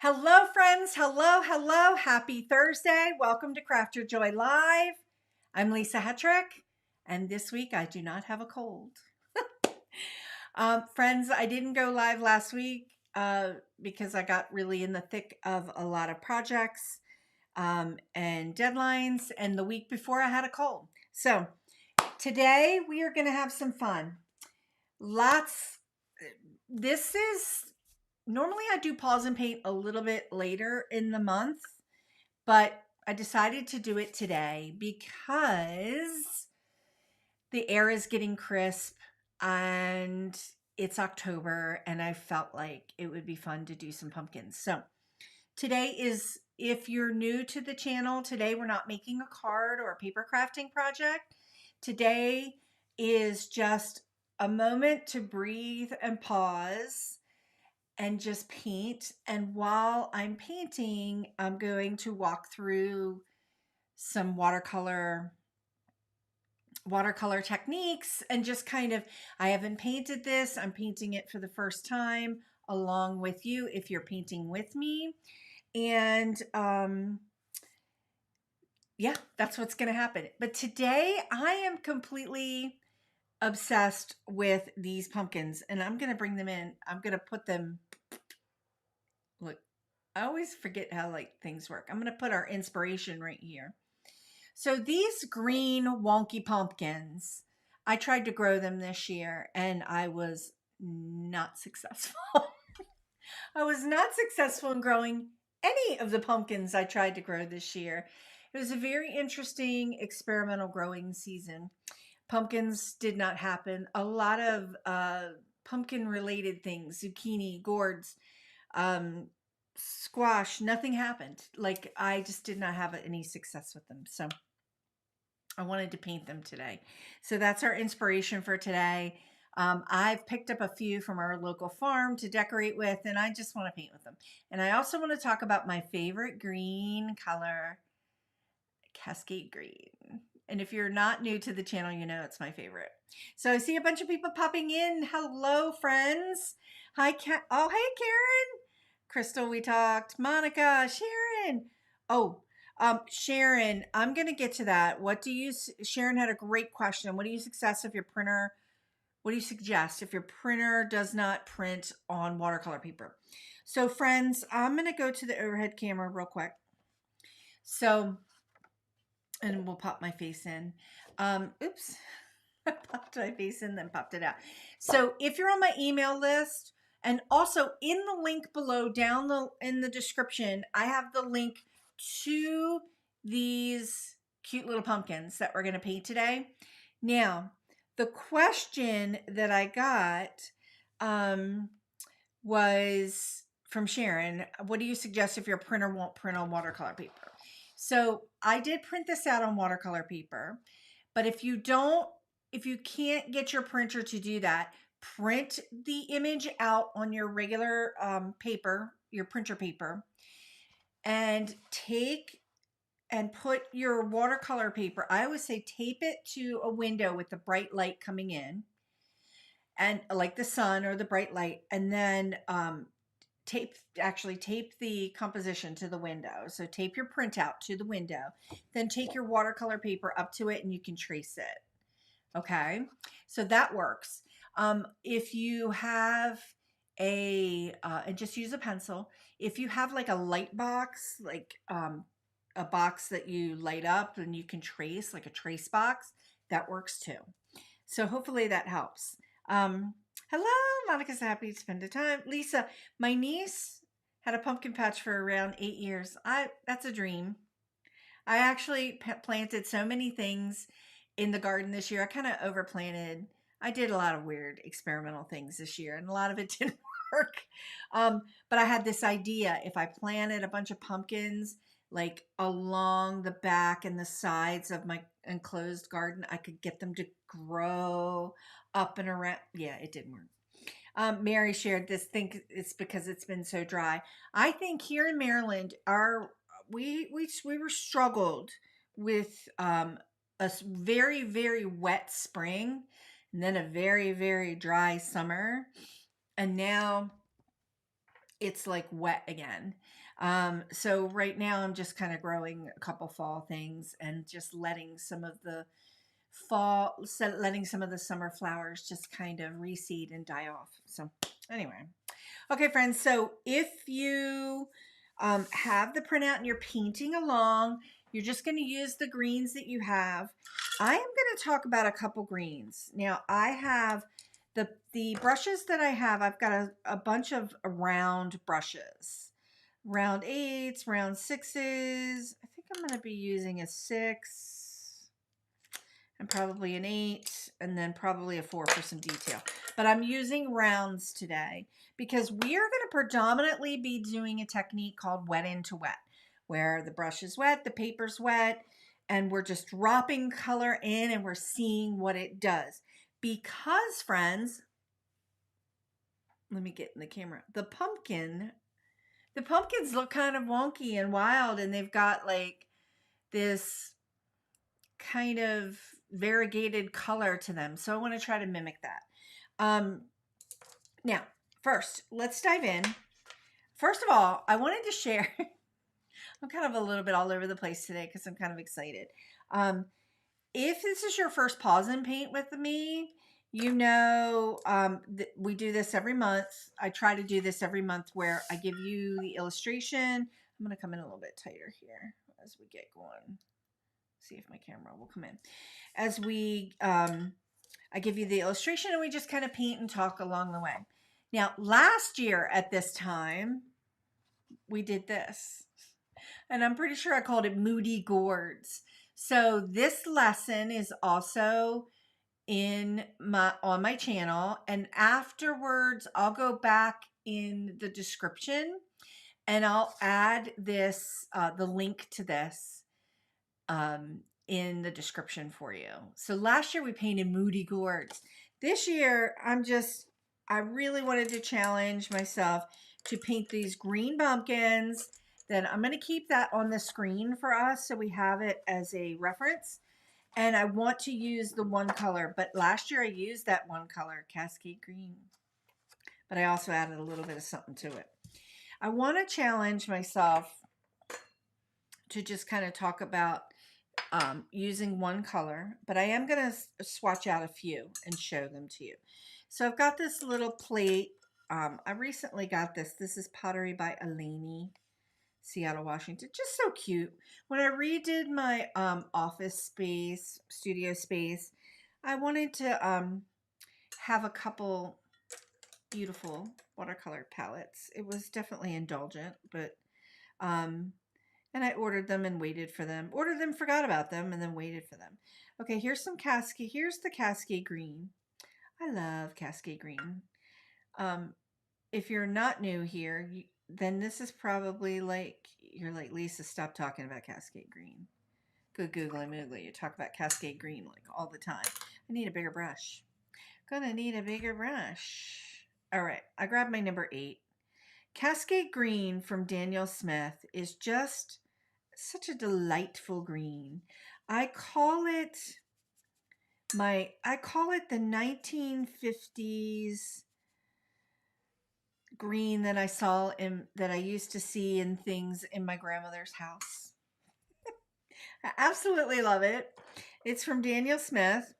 Hello, friends. Hello, hello. Happy Thursday. Welcome to Craft Your Joy Live. I'm Lisa Hetrick, and this week I do not have a cold. Friends, I didn't go live last week because I got really in the thick of a lot of projects and deadlines, and the week before I had a cold. So today we are going to have some fun. This is normally I do pause and paint a little bit later in the month, but I decided to do it today because the air is getting crisp and it's October and I felt like it would be fun to do some pumpkins. So today is, if you're new to the channel, today we're not making a card or a paper crafting project. Today is just a moment to breathe and pause and just paint. And while I'm painting, I'm going to walk through some watercolor techniques and just kind of, I haven't painted this. I'm painting it for the first time along with you if you're painting with me. And yeah, that's what's going to happen. But today I am completely obsessed with these pumpkins and I'm going to bring them in. I'm going to put them, look, I always forget how things work. I'm going to put our inspiration right here. So these green wonky pumpkins, I tried to grow them this year and I was not successful. I was not successful in growing any of the pumpkins I tried to grow this year. It was a very interesting experimental growing season. Pumpkins did not happen. A lot of pumpkin related things, zucchini, gourds, squash, nothing happened. Like, I just did not have any success with them. So I wanted to paint them today. So that's our inspiration for today. I've picked up a few from our local farm to decorate with, and I just want to paint with them. And I also want to talk about my favorite green color, Cascade Green. And if you're not new to the channel, you know it's my favorite. So I see a bunch of people popping in. Hello, friends. Hi, oh, hey, Karen. Crystal, we talked. Monica, Sharon. Oh, Sharon, I'm going to get to that. Sharon had a great question. What do you suggest if your printer does not print on watercolor paper? So friends, I'm going to go to the overhead camera real quick. So, and we'll pop my face in. Oops. I popped my face in, then popped it out. So if you're on my email list, and also in the link below in the description, I have the link to these cute little pumpkins that we're going to paint today. Now, the question that I got was from Sharon. What do you suggest if your printer won't print on watercolor paper? So I did print this out on watercolor paper, but if you can't get your printer to do that, print the image out on your regular paper, your printer paper, and put your watercolor paper. I always say tape it to a window with the bright light coming in, and like the sun or the bright light, and then tape the composition to the window. So tape your printout to the window, then take your watercolor paper up to it and you can trace it. Okay, so that works. If you have and just use a pencil. If you have like a light box, like a box that you light up and you can trace, like a trace box, that works too. So hopefully that helps. Hello, Monica's happy to spend the time. Lisa, my niece had a pumpkin patch for around 8 years. That's a dream. I actually planted so many things in the garden this year. I kind of overplanted. I did a lot of weird experimental things this year, and a lot of it didn't work. But I had this idea: if I planted a bunch of pumpkins like along the back and the sides of my enclosed garden, I could get them to grow up and around. Yeah, it didn't work. Mary shared this. Think it's because it's been so dry. I think here in Maryland, we were struggled with a very, very wet spring and then a very, very dry summer. And now it's like wet again. So right now I'm just kind of growing a couple fall things and just letting some of the letting some of the summer flowers just kind of reseed and die off. So anyway, okay, friends. So if you have the printout and you're painting along, you're just going to use the greens that you have. I am going to talk about a couple greens. Now I have the brushes that I have. I've got a bunch of round brushes, round 8s, round 6s. I think I'm going to be using a 6 and probably an 8 and then probably a 4 for some detail. But I'm using rounds today because we are going to predominantly be doing a technique called wet into wet, where the brush is wet, the paper's wet, and we're just dropping color in and we're seeing what it does. Because, friends, let me get in the camera. The pumpkins look kind of wonky and wild, and they've got like this kind of variegated color to them. So I want to try to mimic that. Now, first, let's dive in. First of all, I wanted to share, I'm kind of a little bit all over the place today because I'm kind of excited. If this is your first pause and paint with me, you know we do this every month. I try to do this every month where I give you the illustration. I'm going to come in a little bit tighter here as we get going. See if my camera will come in. As we, I give you the illustration and we just kind of paint and talk along the way. Now, last year at this time, we did this. And I'm pretty sure I called it Moody Gourds. So this lesson is also on my channel, and afterwards I'll go back in the description and I'll add this the link to this in the description for you. So last year we painted Moody Gourds. This year I really wanted to challenge myself to paint these green pumpkins. Then I'm going to keep that on the screen for us so we have it as a reference. And I want to use the one color, but last year I used that one color, Cascade Green. But I also added a little bit of something to it. I want to challenge myself to just kind of talk about using one color, but I am going to swatch out a few and show them to you. So I've got this little plate. I recently got this. This is Pottery by Eleni, Seattle, Washington. Just so cute. When I redid my office space, studio space, I wanted to have a couple beautiful watercolor palettes. It was definitely indulgent, but and I ordered them and waited for them. Ordered them, forgot about them, and then waited for them. Okay, here's some Cascade. Here's the Cascade Green. I love Cascade Green. If you're not new here, then this is probably like, you're like, Lisa, stop talking about Cascade Green. Good googly moogly. You talk about Cascade Green like all the time. I need a bigger brush. Gonna need a bigger brush. All right, I grabbed my number 8. Cascade Green from Daniel Smith is just such a delightful green. I call it the 1950s green that I used to see in things in my grandmother's house. I absolutely love it. It's from Daniel Smith.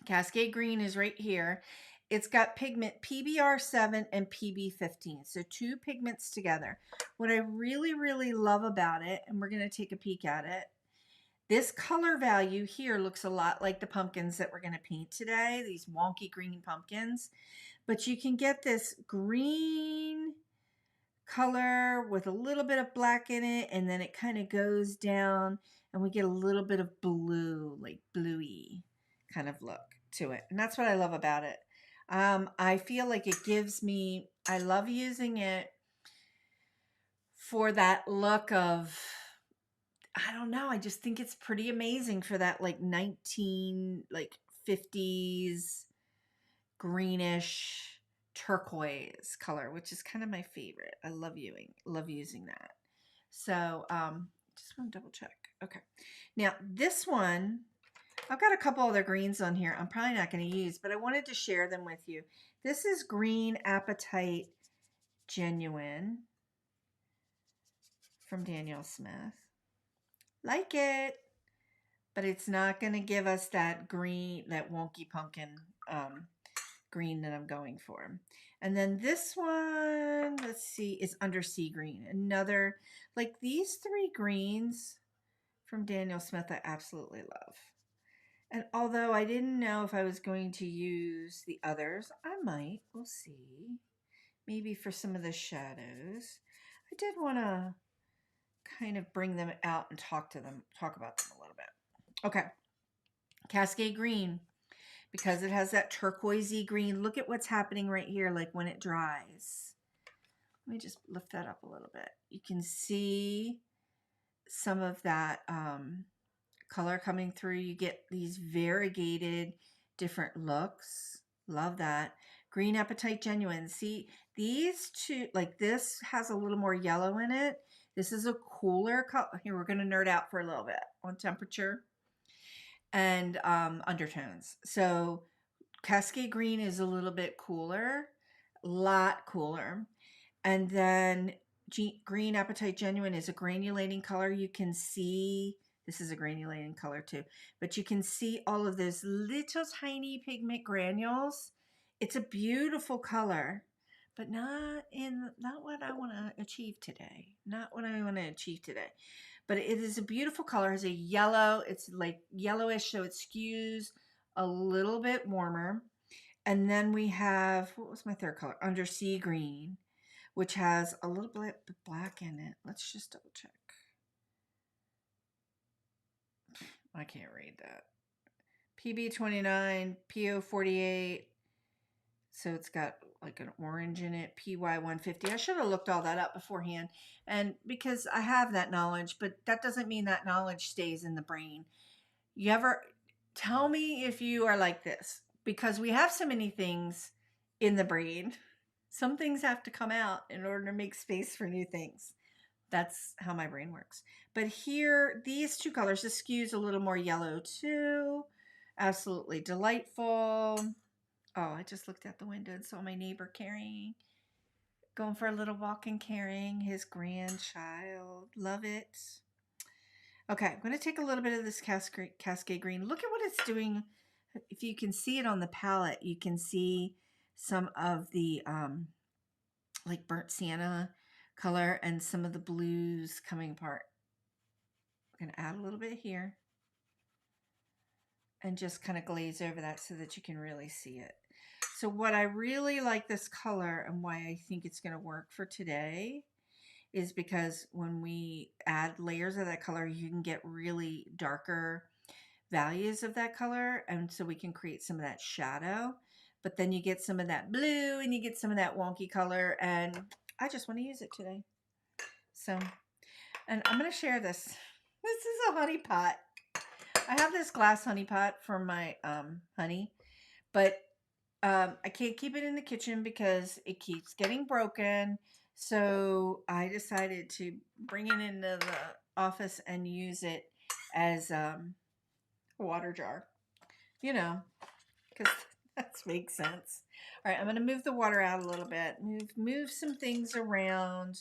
Cascade Green is right here. It's got pigment PBR7 and PB15, so 2 pigments together. What I really, really love about it, and we're going to take a peek at it, this color value here looks a lot like the pumpkins that we're going to paint today, these wonky green pumpkins. But you can get this green color with a little bit of black in it, and then it kind of goes down, and we get a little bit of blue, like bluey kind of look to it. And that's what I love about it. I feel like it gives me, I love using it for that look of, I don't know, I just think it's pretty amazing for that like 50s greenish turquoise color, which is kind of my favorite. I love using that. So just want to double check. Okay, now this one, I've got a couple other greens on here I'm probably not going to use, but I wanted to share them with you. This is Green Appetite Genuine from Daniel Smith. Like it, but it's not going to give us that green, that wonky pumpkin green that I'm going for. And then this one, let's see, is Undersea Green. Another, like these three greens from Daniel Smith, I absolutely love. And although I didn't know if I was going to use the others, I might. We'll see. Maybe for some of the shadows. I did want to kind of bring them out and talk about them a little bit. Okay. Cascade Green, because it has that turquoisey green. Look at what's happening right here, like when it dries. Let me just lift that up a little bit. You can see some of that color coming through. You get these variegated different looks. Love that. Green Apatite Genuine. See, these two, like this has a little more yellow in it. This is a cooler color. Here, we're going to nerd out for a little bit on temperature and undertones. So Cascade Green is a little bit cooler, a lot cooler. And then Green Apatite Genuine is a granulating color. You can see, this is a granulating color too, but you can see all of those little tiny pigment granules. It's a beautiful color, but not what I want to achieve today. Not what I want to achieve today. But it is a beautiful color. It has a yellow, it's like yellowish, so it skews a little bit warmer. And then we have, what was my third color? Undersea Green, which has a little bit black in it. Let's just double check. I can't read that. PB29, PO48. So it's got like an orange in it, PY150. I should have looked all that up beforehand. And because I have that knowledge, but that doesn't mean that knowledge stays in the brain. You ever tell me if you are like this? Because we have so many things in the brain. Some things have to come out in order to make space for new things. That's how my brain works. But here, these two colors, this skews a little more yellow too. Absolutely delightful. Oh, I just looked out the window and saw my neighbor going for a little walk and carrying his grandchild. Love it. Okay, I'm going to take a little bit of this Cascade Green. Look at what it's doing. If you can see it on the palette, you can see some of the like burnt sienna color and some of the blues coming apart. I'm going to add a little bit here and just kind of glaze over that so that you can really see it. So what I really like this color and why I think it's going to work for today is because when we add layers of that color, you can get really darker values of that color, and so we can create some of that shadow, but then you get some of that blue and you get some of that wonky color, and I just want to use it today. So, and I'm going to share this. This is a honey pot. I have this glass honey pot for my honey, but I can't keep it in the kitchen because it keeps getting broken. So I decided to bring it into the office and use it as a water jar, you know, because that makes sense. All right, I'm going to move the water out a little bit, move some things around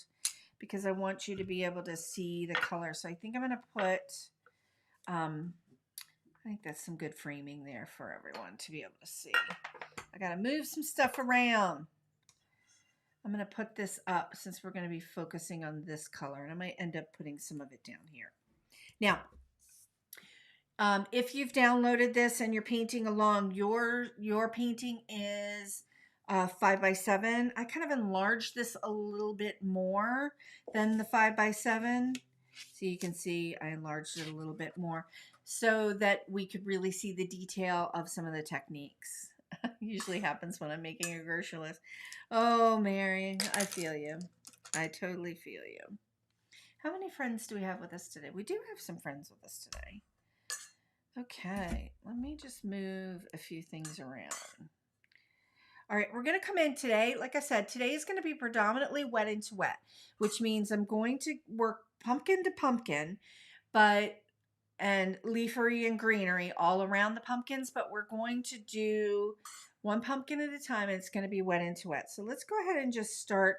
because I want you to be able to see the color. So I think I'm going to put, I think that's some good framing there for everyone to be able to see. I got to move some stuff around. I'm going to put this up since we're going to be focusing on this color, and I might end up putting some of it down here. Now, if you've downloaded this and you're painting along, your painting is 5x7. I kind of enlarged this a little bit more than the 5x7. So you can see I enlarged it a little bit more so that we could really see the detail of some of the techniques. Usually happens when I'm making a grocery list. Oh, Mary, I feel you. I totally feel you. How many friends do we have with us today? We do have some friends with us today. Okay, let me just move a few things around. All right, we're going to come in today. Like I said, today is going to be predominantly wet into wet, which means I'm going to work pumpkin to pumpkin, and leafery and greenery all around the pumpkins, but we're going to do one pumpkin at a time, and it's going to be wet into wet. So let's go ahead and just start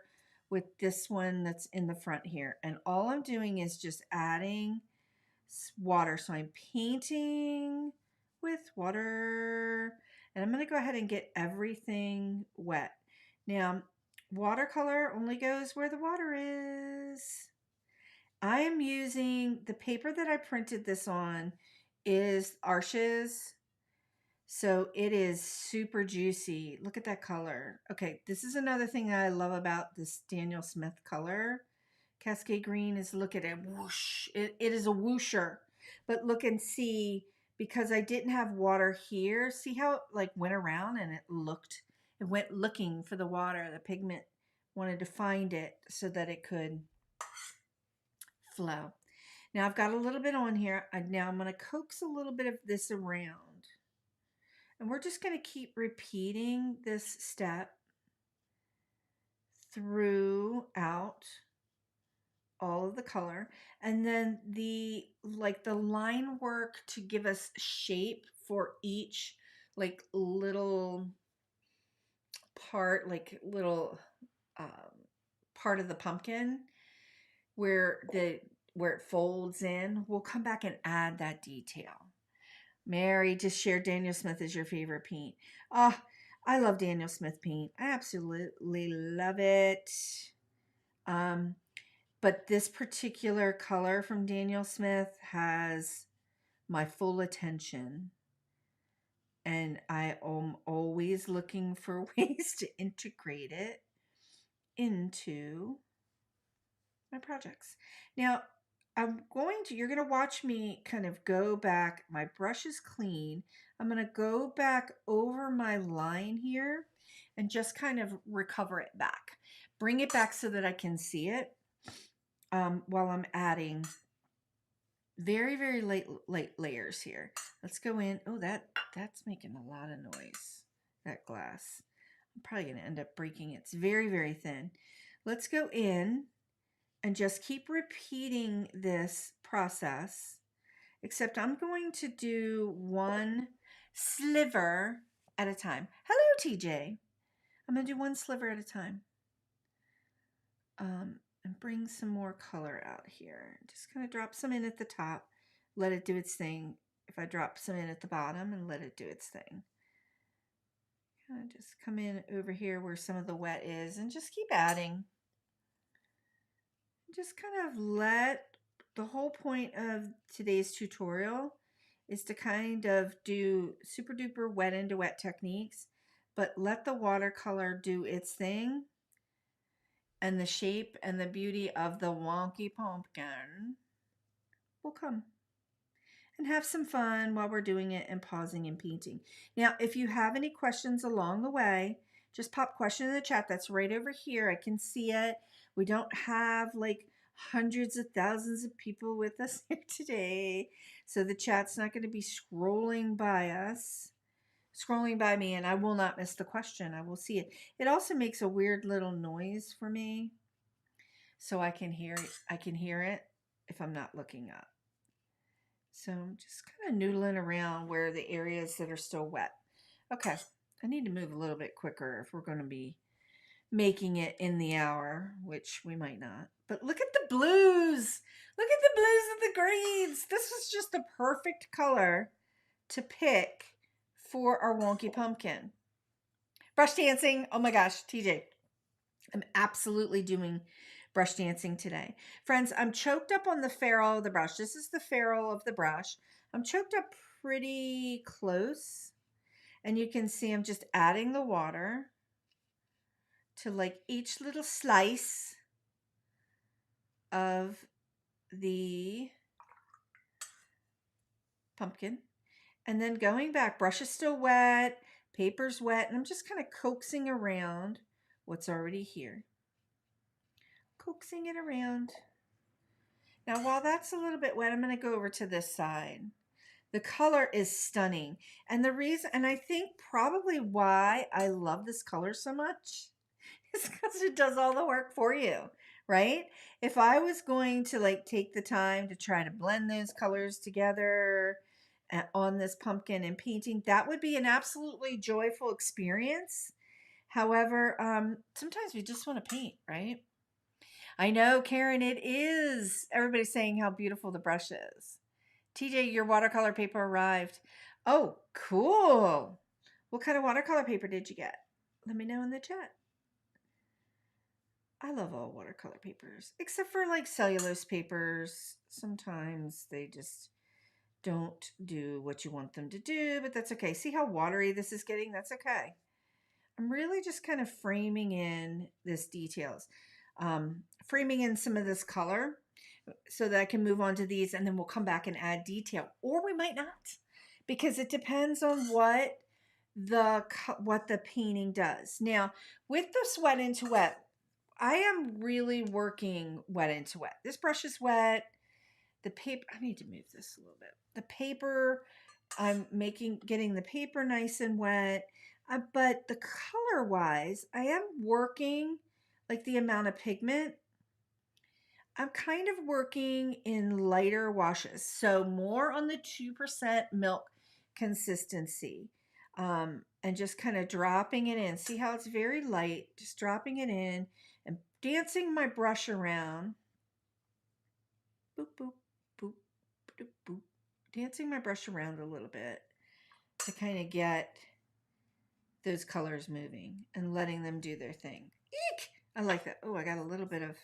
with this one that's in the front here. And all I'm doing is just adding water. So I'm painting with water, and I'm going to go ahead and get everything wet. Now, watercolor only goes where the water is. I am using the paper that I printed this on is Arches. So it is super juicy. Look at that color. Okay, this is another thing that I love about this Daniel Smith color. Cascade Green is, look at it, whoosh. It is a whoosher. But look and see, because I didn't have water here, see how it like went around and it went looking for the water. The pigment wanted to find it so that it could flow. Now I've got a little bit on here. Now I'm going to coax a little bit of this around. And we're just going to keep repeating this step throughout all of the color. And then the line work to give us shape for each like little part, part of the pumpkin where it folds in. We'll come back and add that detail. Mary just shared Daniel Smith is your favorite paint. Oh, I love Daniel Smith paint. I absolutely love it. But this particular color from Daniel Smith has my full attention. And I am always looking for ways to integrate it into my projects. Now, you're going to watch me kind of go back. My brush is clean. I'm going to go back over my line here and just kind of recover it back. Bring it back so that I can see it while I'm adding very, very light layers here. Let's go in. Oh, that's making a lot of noise, that glass. I'm probably going to end up breaking it. It's very, very thin. Let's go in and just keep repeating this process, except I'm going to do one sliver at a time. Hello, TJ. I'm going to do one sliver at a time. And bring some more color out here. Just kind of drop some in at the top, let it do its thing. If I drop some in at the bottom and let it do its thing. Kind of just come in over here where some of the wet is and just keep adding. Just kind of the whole point of today's tutorial is to kind of do super duper wet into wet techniques, but let the watercolor do its thing. And the shape and the beauty of the wonky pumpkin will come. And have some fun while we're doing it and pausing and painting. Now, if you have any questions along the way, just pop question in the chat. That's right over here. I can see it. We don't have like hundreds of thousands of people with us here today. So the chat's not going to be scrolling by me, and I will not miss the question. I will see it. It also makes a weird little noise for me. So I can hear it if I'm not looking up. So I'm just kind of noodling around where the areas that are still wet. Okay, I need to move a little bit quicker if we're going to be making it in the hour, which we might not. But look at the blues. Look at the blues and the greens. This is just a perfect color to pick for our wonky pumpkin. Brush dancing. Oh my gosh, TJ. I'm absolutely doing brush dancing today. Friends, I'm choked up on the ferrule of the brush. This is the ferrule of the brush. I'm choked up pretty close. And you can see I'm just adding the water to like each little slice of the pumpkin. And then going back, brush is still wet, paper's wet, and I'm just kind of coaxing around what's already here. Coaxing it around. Now, while that's a little bit wet, I'm going to go over to this side. The color is stunning. And the reason, and I think probably why I love this color so much is because it does all the work for you, right? If I was going to like take the time to try to blend those colors together on this pumpkin and painting, that would be an absolutely joyful experience. However, sometimes we just want to paint, right? I know, Karen, it is. Everybody's saying how beautiful the brush is. TJ, your watercolor paper arrived. Oh, cool. What kind of watercolor paper did you get? Let me know in the chat. I love all watercolor papers, except for like cellulose papers. Sometimes they just don't do what you want them to do, but that's okay. See how watery this is getting? That's okay. I'm really just kind of framing in this details, framing in some of this color so that I can move on to these, and then we'll come back and add detail, or we might not, because it depends on what the painting does. Now, with this wet into wet, I am really working wet into wet. This brush is wet. The paper, I need to move this a little bit. The paper, I'm getting the paper nice and wet. But the color wise, I am working like the amount of pigment. I'm kind of working in lighter washes. So more on the 2% milk consistency. And just kind of dropping it in. See how it's very light? Just dropping it in and dancing my brush around. Boop, boop, boop, boop, boop. Dancing my brush around a little bit to kind of get those colors moving and letting them do their thing. Eek! I like that. Oh, I got a little bit of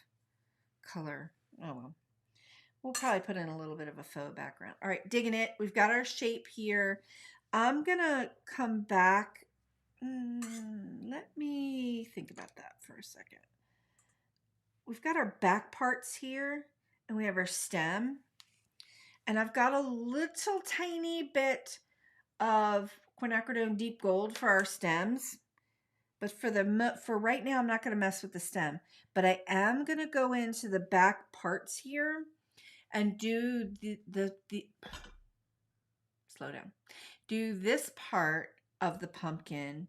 color. Oh, well. We'll probably put in a little bit of a faux background. All right, digging it. We've got our shape here. I'm going to come back. Let me think about that for a second. We've got our back parts here, and we have our stem. And I've got a little tiny bit of quinacridone deep gold for our stems. But for right now, I'm not going to mess with the stem. But I am going to go into the back parts here and do the slow down. Do this part of the pumpkin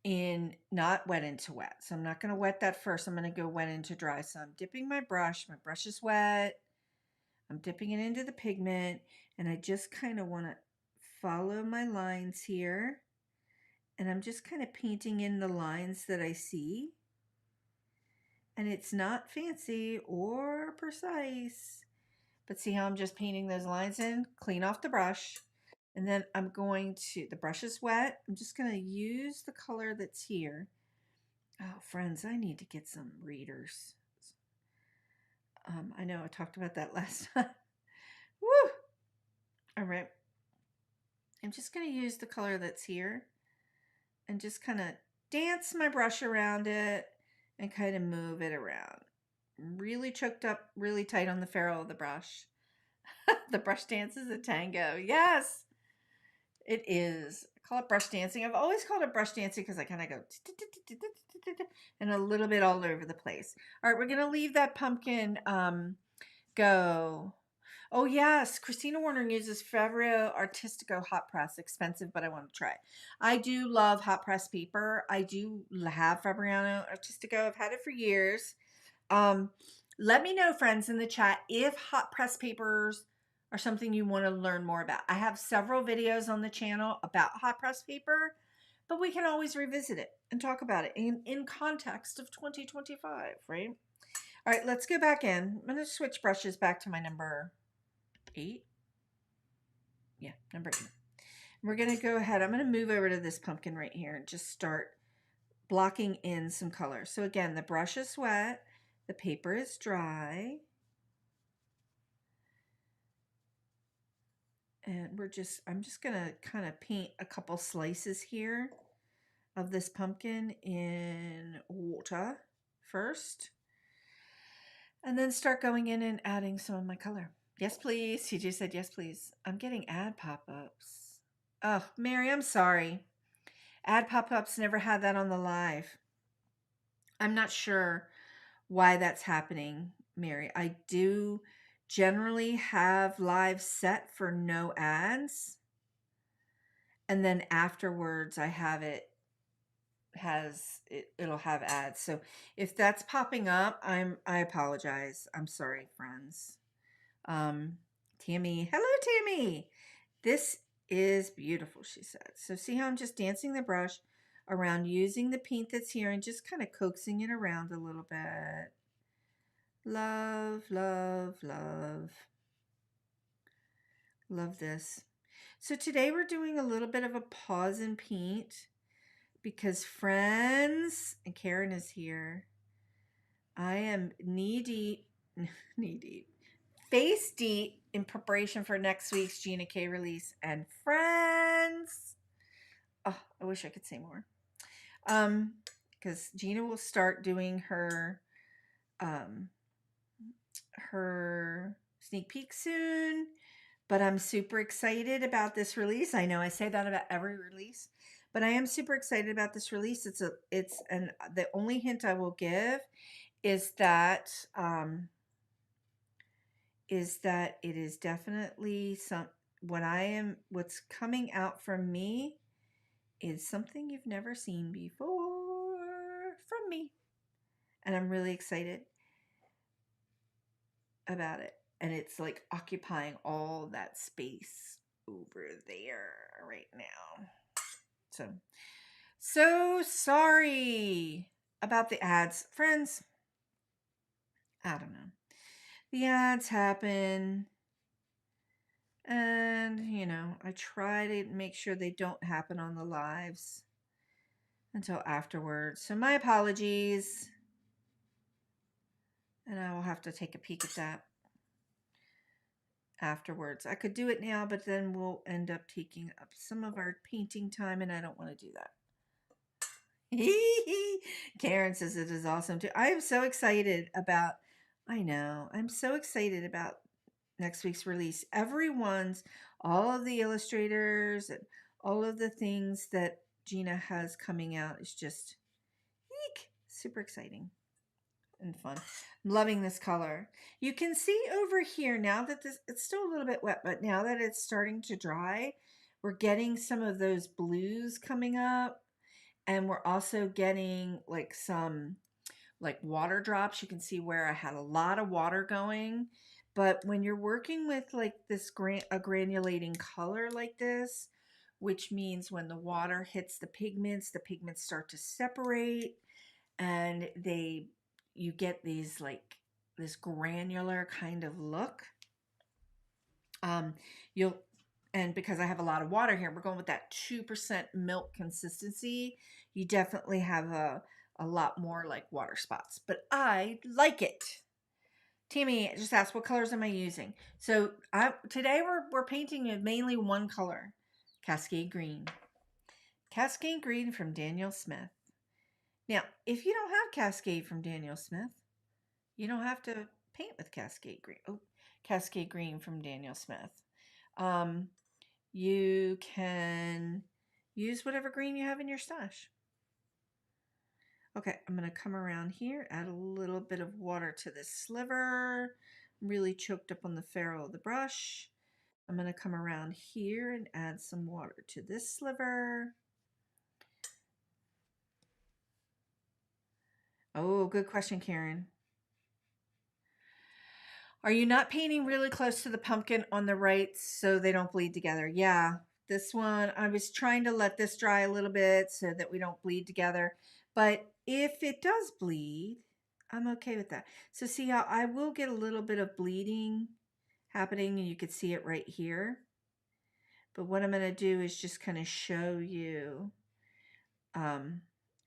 in not wet into wet. So I'm not going to wet that first. I'm going to go wet into dry. So I'm dipping my brush. My brush is wet. I'm dipping it into the pigment, and I just kind of want to follow my lines here. And I'm just kind of painting in the lines that I see. And it's not fancy or precise, but see how I'm just painting those lines in? Clean off the brush. And then I'm going to, the brush is wet. I'm just going to use the color that's here. Oh, friends, I need to get some readers. I know I talked about that last time. Woo! All right. I'm just going to use the color that's here and just kind of dance my brush around it and kind of move it around. Really choked up, really tight on the ferrule of the brush. The brush dance is a tango. Yes, it is. I call it brush dancing. I've always called it brush dancing because I kind of go and a little bit all over the place. All right, we're going to leave that pumpkin go. Oh, yes. Christina Warner uses Fabrico Artistico hot press. Expensive, but I want to try. I do love hot press paper. I do have Fabriano Artistico. I've had it for years. Let me know, friends, in the chat if hot press papers are something you want to learn more about. I have several videos on the channel about hot press paper, but we can always revisit it and talk about it in context of 2025, right? All right, let's go back in. I'm going to switch brushes back to my number 8. Yeah, number 8. We're going to go ahead. I'm going to move over to this pumpkin right here and just start blocking in some color. So again, the brush is wet. The paper is dry. And I'm just going to kind of paint a couple slices here of this pumpkin in water first. And then start going in and adding some of my color. Yes, please. TJ said, yes, please. I'm getting ad pop-ups. Oh, Mary, I'm sorry. Ad pop-ups, never had that on the live. I'm not sure why that's happening, Mary. I do generally have live set for no ads. And then afterwards I have it'll have ads. So if that's popping up, I apologize. I'm sorry, friends. Tammy, hello Tammy. This is beautiful, she said. So see how I'm just dancing the brush around using the paint that's here and just kind of coaxing it around a little bit. Love, love, love. Love this. So today we're doing a little bit of a pause and paint because friends, and Karen is here. I am knee deep, knee deep, face deep in preparation for next week's Gina K release. And friends, oh, I wish I could say more. Because Gina will start doing her sneak peek soon, but I'm super excited about this release. I know I say that about every release, but I am super excited about this release. The only hint I will give is that it is definitely what's coming out from me is something you've never seen before from me, and I'm really excited about it. And it's like occupying all that space over there right now. So sorry about the ads, friends. I don't know. The ads happen, and I try to make sure they don't happen on the lives until afterwards. So my apologies, and I will have to take a peek at that afterwards. I could do it now, but then we'll end up taking up some of our painting time, and I don't want to do that. Karen says it is awesome too. I am so excited about, I'm so excited about next week's release. All of the illustrators and all of the things that Gina has coming out is just super exciting and fun. I'm loving this color. You can see over here now that it's still a little bit wet, but now that it's starting to dry, we're getting some of those blues coming up. And we're also getting like some water drops. You can see where I had a lot of water going. But when you're working with like a granulating color like this, which means when the water hits the pigments start to separate, and you get these this granular kind of look. And because I have a lot of water here, we're going with that 2% milk consistency. You definitely have a lot more like water spots, but I like it. Tammy just asked, what colors am I using? So today we're painting with mainly one color, Cascade Green. Cascade Green from Daniel Smith. Now, if you don't have Cascade from Daniel Smith, you don't have to paint with Cascade Green. Oh, Cascade Green from Daniel Smith. You can use whatever green you have in your stash. Okay, I'm going to come around here, add a little bit of water to this sliver. I'm really choked up on the ferrule of the brush. I'm going to come around here and add some water to this sliver. Oh, good question, Karen. Are you not painting really close to the pumpkin on the right so they don't bleed together? Yeah, this one, I was trying to let this dry a little bit so that we don't bleed together. But if it does bleed, I'm okay with that. So see how I will get a little bit of bleeding happening, and you can see it right here. But what I'm going to do is just kind of show you.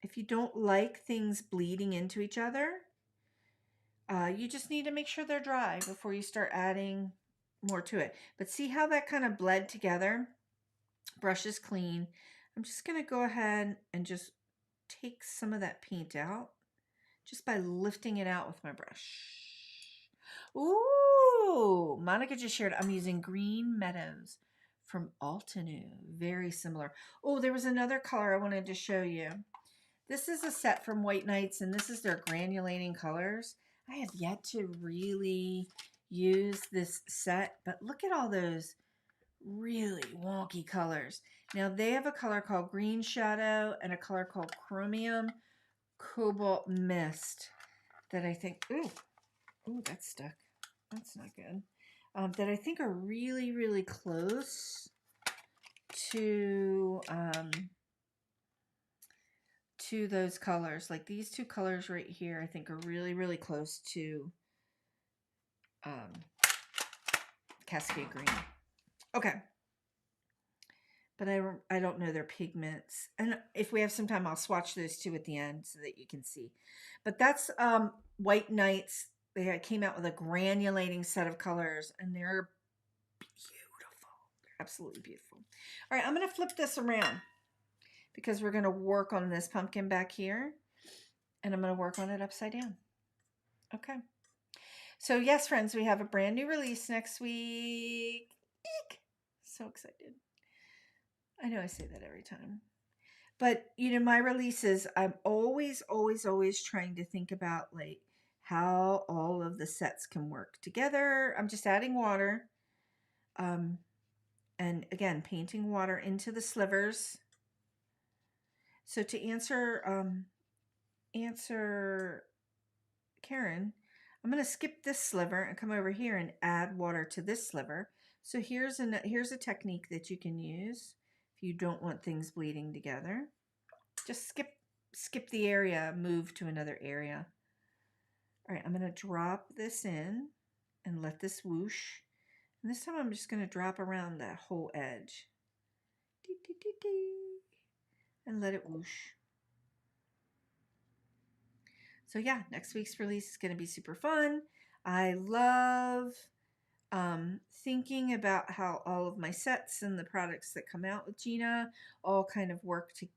If you don't like things bleeding into each other, you just need to make sure they're dry before you start adding more to it. But see how that kind of bled together? Brush is clean. I'm just going to go ahead and just take some of that paint out just by lifting it out with my brush. Ooh, Monica just shared I'm using Green Meadows from Altenew. Very similar. Oh, there was another color I wanted to show you. This is a set from White Nights, and this is their granulating colors. I have yet to really use this set, but look at all those really wonky colors. Now they have a color called Green Shadow and a color called Chromium Cobalt Mist that I think, ooh, that's stuck. That's not good. That I think are really, really close to those colors. Like these two colors right here, I think are really, really close to um, Cascade Green. Okay. But I don't know their pigments. And if we have some time, I'll swatch those two at the end so that you can see. But that's White Nights. They came out with a granulating set of colors, and they're beautiful. They're absolutely beautiful. All right, I'm going to flip this around because we're going to work on this pumpkin back here, and I'm going to work on it upside down. Okay. So yes, friends, we have a brand new release next week. Eek! So excited. I know I say that every time. But, you know, my releases, I'm always trying to think about like how all of the sets can work together. I'm just adding water. And again, painting water into the slivers. So to answer Karen, I'm going to skip this sliver and come over here and add water to this sliver. So here's a technique that you can use if you don't want things bleeding together. Just skip the area, move to another area. All right, I'm going to drop this in and let this whoosh. And this time I'm just going to drop around that whole edge. And let it whoosh. So yeah, next week's release is going to be super fun. I love thinking about how all of my sets and the products that come out with Gina all kind of work together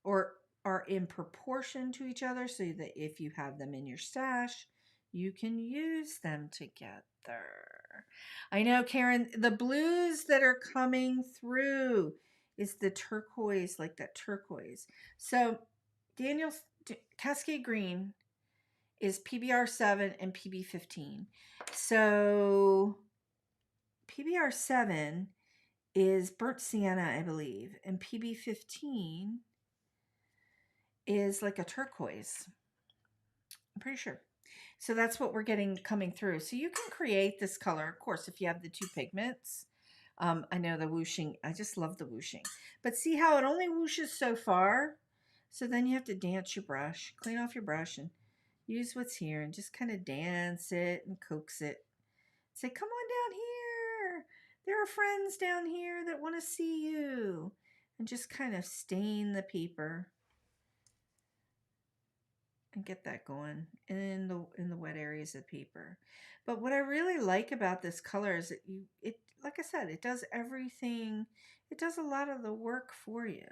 or are in proportion to each other so that if you have them in your stash, you can use them together. I know, Karen, the blues that are coming through is the turquoise, like that turquoise. So Daniel's Cascade Green is PBR7 and PB15. So PBR7 is burnt sienna, I believe, and PB15 is like a turquoise. I'm pretty sure. So that's what we're getting coming through. So you can create this color, of course, if you have the two pigments. I know the whooshing, I just love the whooshing. But see how it only whooshes so far? So then you have to dance your brush, clean off your brush and use what's here and just kind of dance it and coax it. Say, come on down here. There are friends down here that want to see you. And just kind of stain the paper. And get that going in the wet areas of paper. But what I really like about this color is that it like I said, it does everything. It does a lot of the work for you.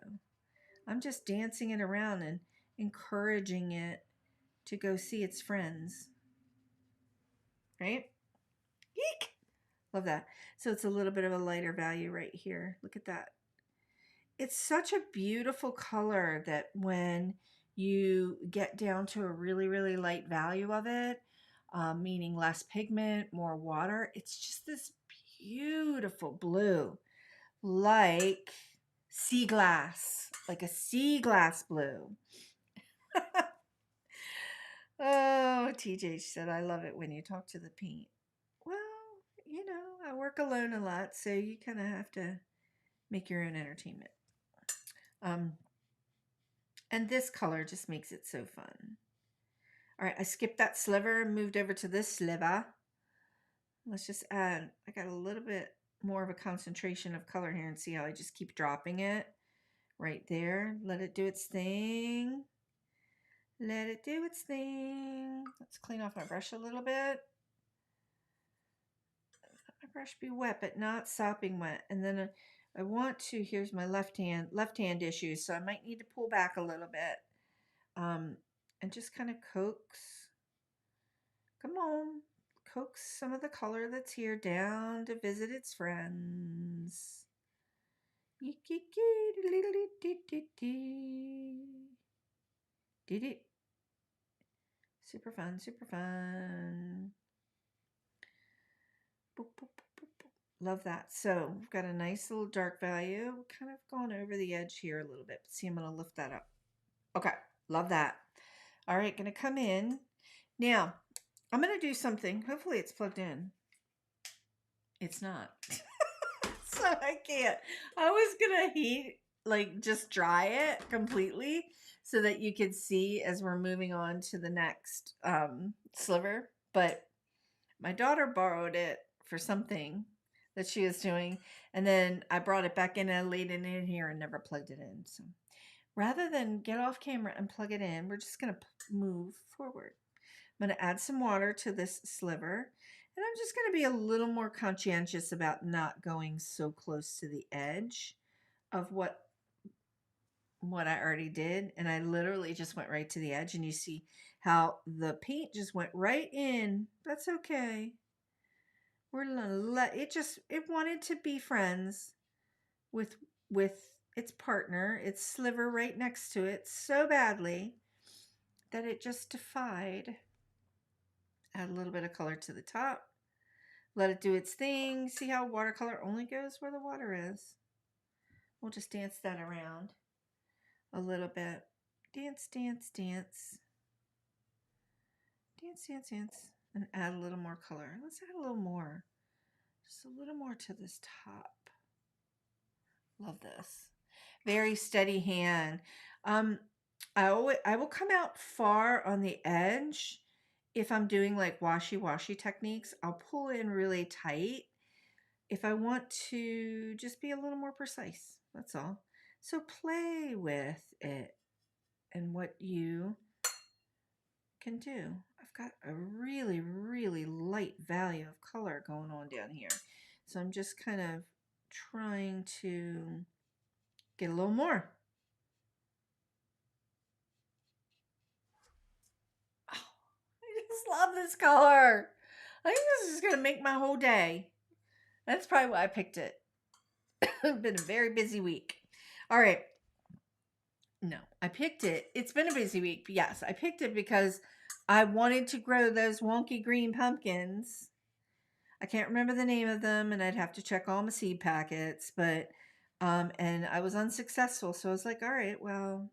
I'm just dancing it around and encouraging it to go see its friends. Right? Eek! Love that. So it's a little bit of a lighter value right here. Look at that. It's such a beautiful color that when you get down to a really light value of it, meaning less pigment, more water, it's just this beautiful blue, like sea glass, like a sea glass blue. Oh, TJ said, I love it when you talk to the paint. Well, you know, I work alone a lot, so you kind of have to make your own entertainment. And this color just makes it so fun. All right, I skipped that sliver and moved over to this sliver. Let's just add, I got a little bit more of a concentration of color here and see how I just keep dropping it right there. Let it do its thing. Let it do its thing. Let's clean off my brush a little bit. Let my brush be wet, but not sopping wet. And then I want to, here's my left hand issues, so I might need to pull back a little bit. And just kind of coax, come on, coax some of the color that's here down to visit its friends. Did it? Super fun, super fun. Boop, boop, boop, boop, boop. Love that. So we've got a nice little dark value. Kind of gone over the edge here a little bit. But see, I'm going to lift that up. Okay, love that. All right, going to come in. Now, I'm going to do something. Hopefully it's plugged in. It's not. So I can't. I was going to just dry it completely so that you could see as we're moving on to the next sliver. But my daughter borrowed it for something that she was doing, and then I brought it back in and I laid it in here and never plugged it in. So rather than get off camera and plug it in, we're just going to move forward. I'm going to add some water to this sliver, and I'm just going to be a little more conscientious about not going so close to the edge of what I already did. And I literally just went right to the edge, and you see how the paint just went right in. That's okay. We're gonna let it just, it wanted to be friends with its partner, its sliver right next to it so badly that it just defied. Add a little bit of color to the top. Let it do its thing. See how watercolor only goes where the water is. We'll just dance that around a little bit. Dance, dance, dance. Dance, dance, dance. And add a little more color. Let's add a little more. Just a little more to this top. Love this. Very steady hand. I will come out far on the edge. If I'm doing like washy techniques, I'll pull in really tight if I want to just be a little more precise. That's all. So play with it and what you can do. I've got a really, really light value of color going on down here. So I'm just kind of trying to get a little more. Oh, I just love this color. I think this is going to make my whole day. That's probably why I picked it. It's been a very busy week. All right. No, I picked it. It's been a busy week. Yes, I picked it because I wanted to grow those wonky green pumpkins. I can't remember the name of them, and I'd have to check all my seed packets, but and I was unsuccessful. So I was like, all right, well,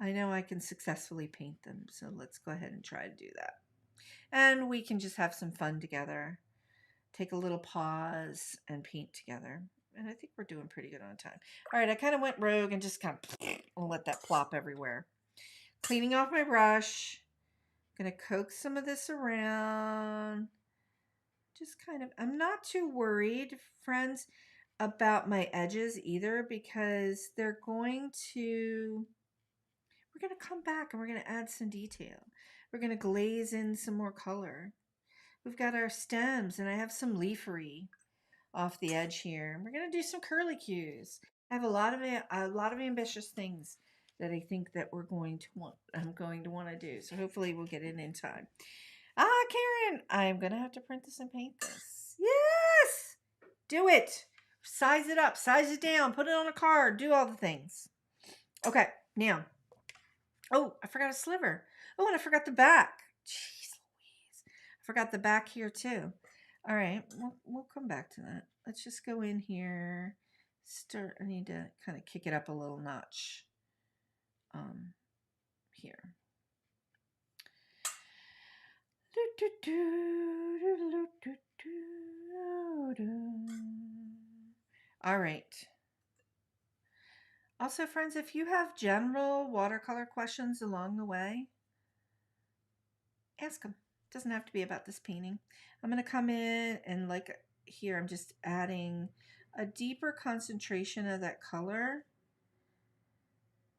I know I can successfully paint them, so let's go ahead and try to do that. And we can just have some fun together. Take a little pause and paint together. And I think we're doing pretty good on time. All right, I kind of went rogue and just kind of let that plop everywhere. Cleaning off my brush. Gonna coax some of this around. Just kind of, I'm not too worried, friends, about my edges either, because they're going to, we're going to come back and we're going to add some detail. We're going to glaze in some more color. We've got our stems, and I have some leafery off the edge here. We're going to do some curlicues. I have a lot of ambitious things that I think that I'm going to want to do. So hopefully we'll get it in time. Karen, I'm going to have to print this and paint this. Yes! Do it. Size it up, size it down, put it on a card, do all the things. Okay, now. Oh, I forgot a sliver. Oh, and I forgot the back. Jeez Louise. I forgot the back here too. All right, we'll come back to that. Let's just go in here. I need to kind of kick it up a little notch. Here. All right. Also, friends, if you have general watercolor questions along the way, ask them. It doesn't have to be about this painting. I'm going to come in and like here, I'm just adding a deeper concentration of that color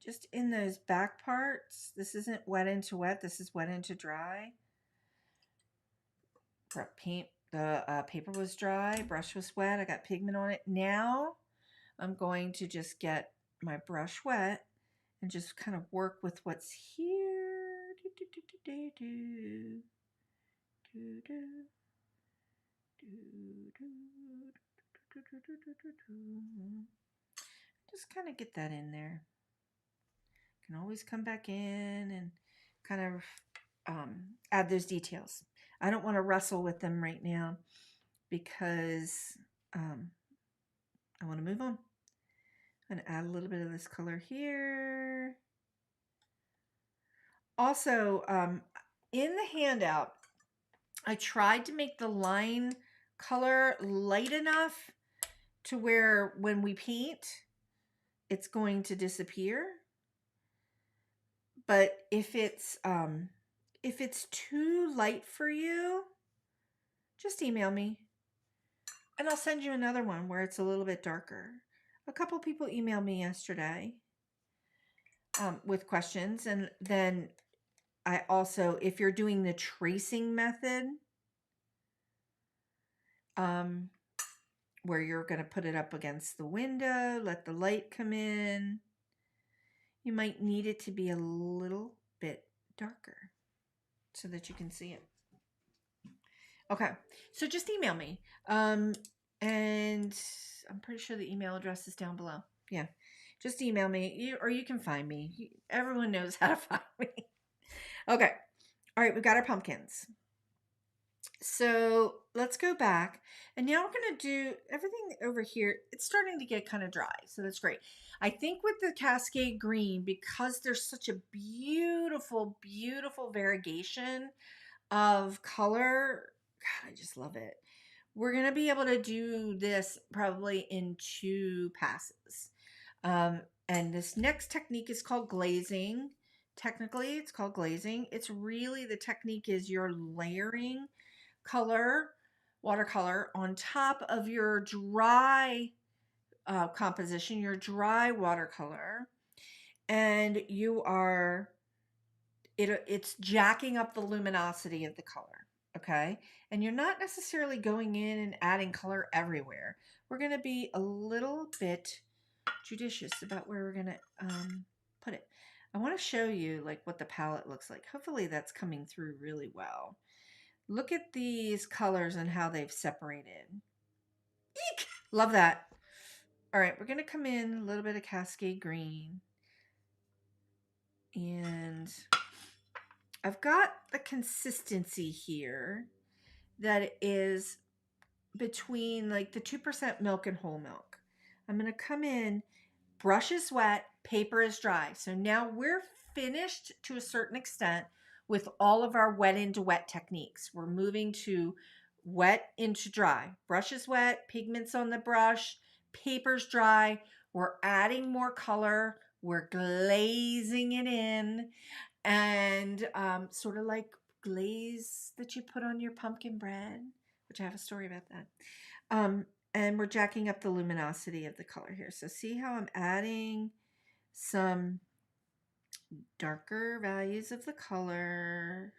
just in those back parts. This isn't wet into wet. This is wet into dry. The paper was dry, brush was wet. I got pigment on it. Now I'm going to just get my brush wet and just kind of work with what's here. Just kind of get that in there. Can always come back in and kind of add those details. I don't want to wrestle with them right now because I want to move on. I'm going to add a little bit of this color here. Also, in the handout, I tried to make the line color light enough to where when we paint, it's going to disappear. But if it's too light for you, just email me and I'll send you another one where it's a little bit darker. A couple people emailed me yesterday with questions, and then I also, if you're doing the tracing method, where you're going to put it up against the window, let the light come in, you might need it to be a little bit darker so that you can see it. Okay, so just email me. And I'm pretty sure the email address is down below. Yeah, just email me, or you can find me. Everyone knows how to find me. Okay, all right, we got our pumpkins. So let's go back, and now we're going to do everything over here. It's starting to get kind of dry, so that's great. I think with the Cascade Green, because there's such a beautiful, beautiful variegation of color, God, I just love it. We're going to be able to do this probably in 2 passes. And this next technique is called glazing. Technically, it's called glazing. It's really, the technique is you're layering color, watercolor, on top of your dry composition, your dry watercolor, and you are, it's jacking up the luminosity of the color, okay? And you're not necessarily going in and adding color everywhere. We're going to be a little bit judicious about where we're going to put it. I want to show you like what the palette looks like. Hopefully that's coming through really well. Look at these colors and how they've separated. Eek! Love that. All right, we're going to come in a little bit of Cascade Green. And I've got a consistency here that is between like the 2% milk and whole milk. I'm going to come in, brush is wet, paper is dry. So now we're finished to a certain extent with all of our wet into wet techniques. We're moving to wet into dry. Brush is wet, pigments on the brush, paper's dry. We're adding more color. We're glazing it in, and sort of like glaze that you put on your pumpkin bread, which I have a story about that. And we're jacking up the luminosity of the color here. So see how I'm adding some darker values of the color.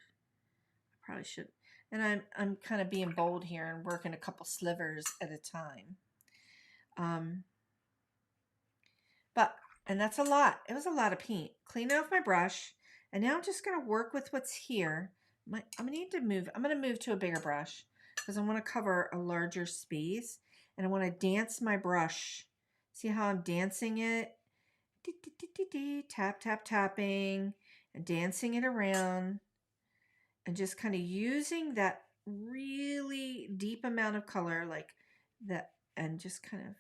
I probably should, and I'm kind of being bold here and working a couple slivers at a time. And that's a lot. It was a lot of paint. Clean off my brush, and now I'm just going to work with what's here. I'm going to move to a bigger brush because I want to cover a larger space, and I want to dance my brush. See how I'm dancing it? Tap, tap, tapping, and dancing it around, and just kind of using that really deep amount of color like that, and just kind of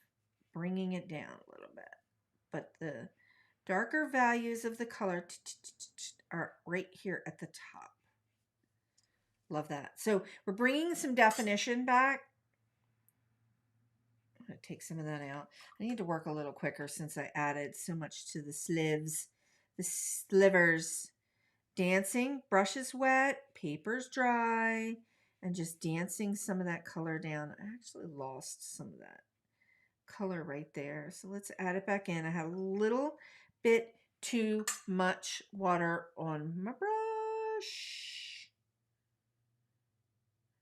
bringing it down a little bit. But the darker values of the color are right here at the top. Love that. So we're bringing some definition back. I'm going to take some of that out. I need to work a little quicker since I added so much to the slivers. Dancing, brush is wet, paper's dry, and just dancing some of that color down. I actually lost some of that color right there. So let's add it back in. I had a little bit too much water on my brush.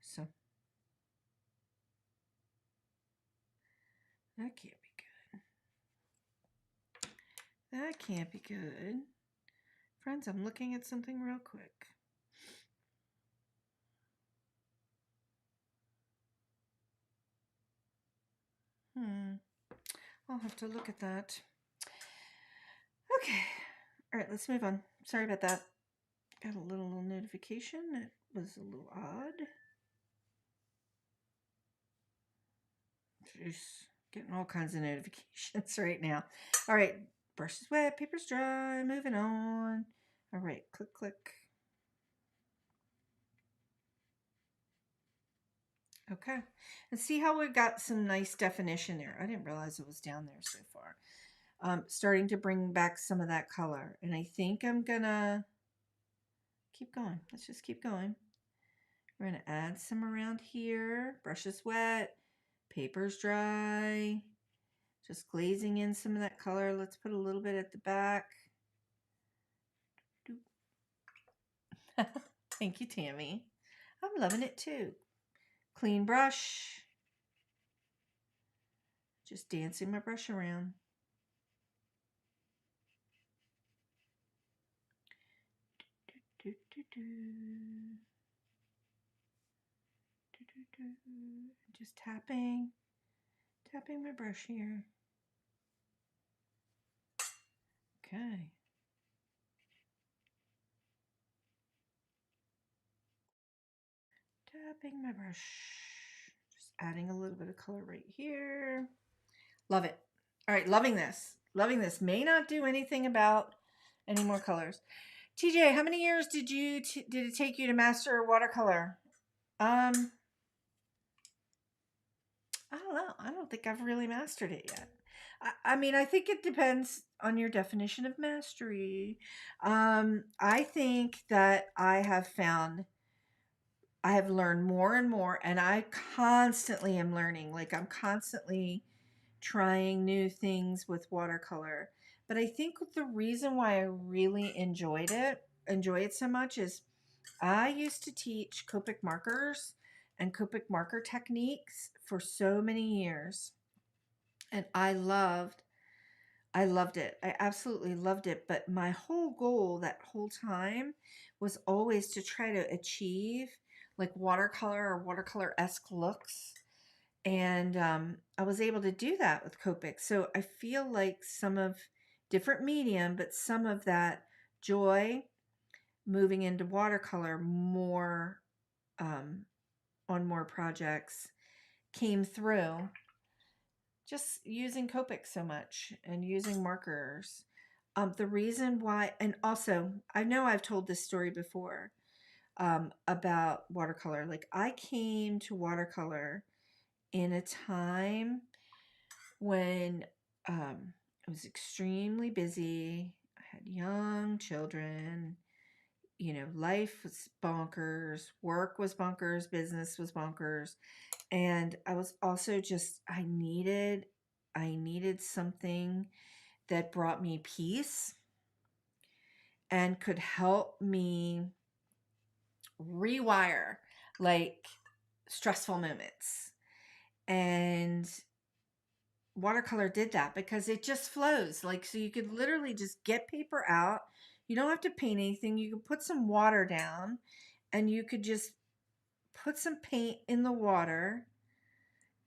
So that can't be good. That can't be good. Friends, I'm looking at something real quick. I'll have to look at that. Okay. All right, let's move on. Sorry about that. Got a little notification. It was a little odd. Jeez, getting all kinds of notifications right now. All right, brush is wet, paper's dry, moving on. All right, click, click. Okay, and see how we got some nice definition there. I didn't realize it was down there so far. starting to bring back some of that color. And I think I'm gonna keep going. Let's just keep going. We're gonna add some around here. Brush is wet, paper's dry. Just glazing in some of that color. Let's put a little bit at the back. Thank you, Tammy. I'm loving it too. Clean brush. Just dancing my brush around. Just tapping my brush here. Okay. Tapping my brush. Just adding a little bit of color right here. Love it. All right, loving this. Loving this. May not do anything about any more colors. TJ, how many years did it take you to master watercolor? I don't know. I don't think I've really mastered it yet. I mean, I think it depends on your definition of mastery. I think that I have learned more and more, and I constantly am learning. Like I'm constantly trying new things with watercolor. But I think the reason why I really enjoy it so much is I used to teach Copic markers and Copic marker techniques for so many years. And I loved it. I absolutely loved it. But my whole goal that whole time was always to try to achieve like watercolor or watercolor-esque looks. And I was able to do that with Copic. So I feel like some of different medium, but some of that joy moving into watercolor more on more projects came through just using Copic so much and using markers. The reason why, and also I know I've told this story before about watercolor. Like I came to watercolor in a time when I was extremely busy. I had young children. Life was bonkers, work was bonkers, business was bonkers. And I was also just, I needed something that brought me peace and could help me rewire like stressful moments. And watercolor did that because it just flows. Like, so you could literally just get paper out. You don't have to paint anything. You could put some water down and you could just put some paint in the water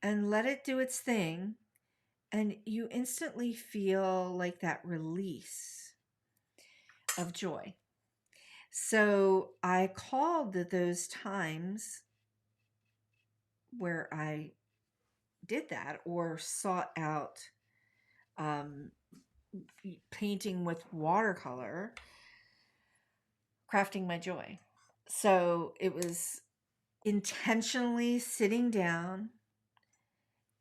and let it do its thing. And you instantly feel like that release of joy. So I called those times where I did that or sought out painting with watercolor, crafting my joy. So it was intentionally sitting down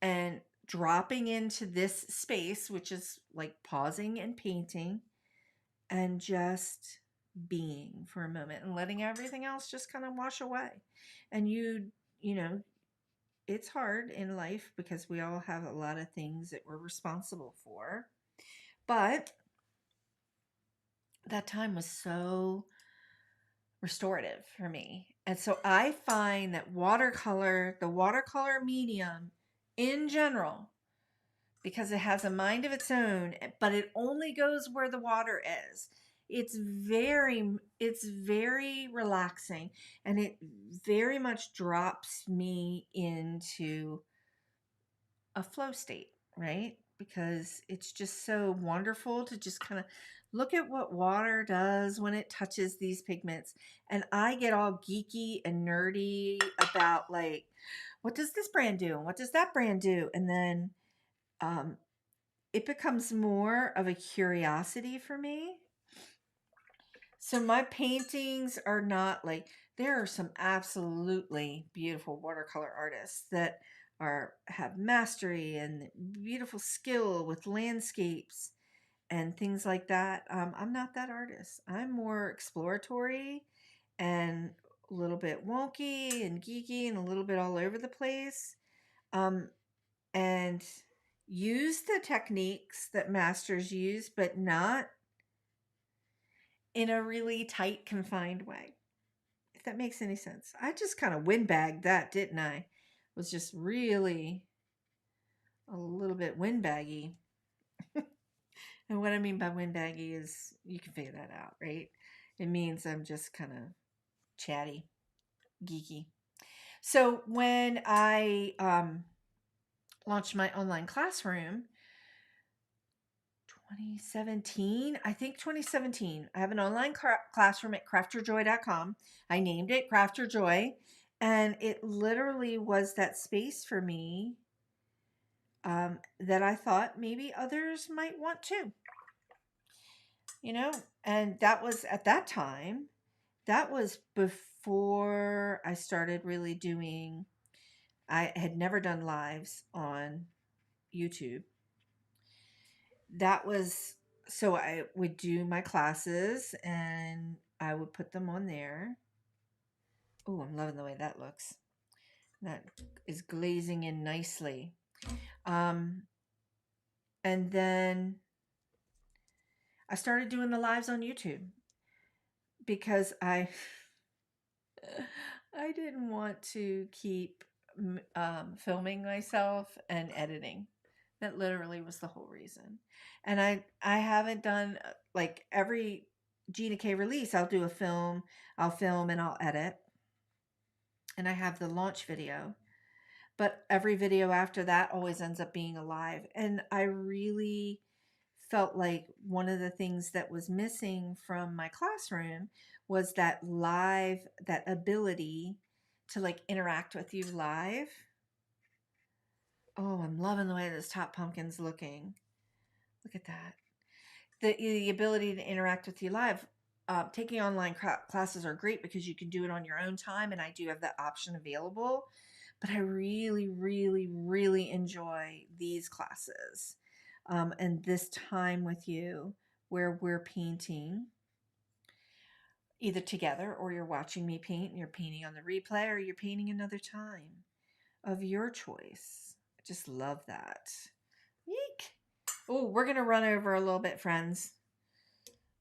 and dropping into this space, which is like pausing and painting and just being for a moment and letting everything else just kind of wash away. And it's hard in life because we all have a lot of things that we're responsible for. But that time was so restorative for me. And so I find that the watercolor medium in general, because it has a mind of its own, but it only goes where the water is. It's very relaxing, and it very much drops me into a flow state, right? Because it's just so wonderful to just kind of look at what water does when it touches these pigments. And I get all geeky and nerdy about like, what does this brand do? What does that brand do? And then it becomes more of a curiosity for me. So my paintings are not like, there are some absolutely beautiful watercolor artists that have mastery and beautiful skill with landscapes. and things like that. I'm not that artist. I'm more exploratory and a little bit wonky and geeky and a little bit all over the place. Um, and use the techniques that masters use, but not in a really tight, confined way. If that makes any sense. I just kind of windbagged that, didn't I? Was just really a little bit windbaggy. And what I mean by windbaggy is you can figure that out, right? It means I'm just kind of chatty, geeky. So when I launched my online classroom, 2017, I think 2017, I have an online classroom at craftyourjoy.com. I named it Craft Your Joy, and it literally was that space for me that I thought maybe others might want too. You know, and that was at that time, that was before I started really doing, I had never done lives on YouTube. That was, so I would do my classes and I would put them on there. Oh, I'm loving the way that looks. That is glazing in nicely. And then I started doing the lives on YouTube because I didn't want to keep filming myself and editing. That literally was the whole reason. And I haven't done like every Gina K release. I'll do a film, I'll film and I'll edit. And I have the launch video. But every video after that always ends up being a live. And I really felt like one of the things that was missing from my classroom was that live, that ability to like interact with you live. Oh, I'm loving the way this top pumpkin's looking. Look at that. The ability to interact with you live. Taking online classes are great because you can do it on your own time, and I do have that option available. But I really, really, really enjoy these classes and this time with you where we're painting either together or you're watching me paint and you're painting on the replay or you're painting another time of your choice. I just love that. Yeek. Oh, we're going to run over a little bit, friends.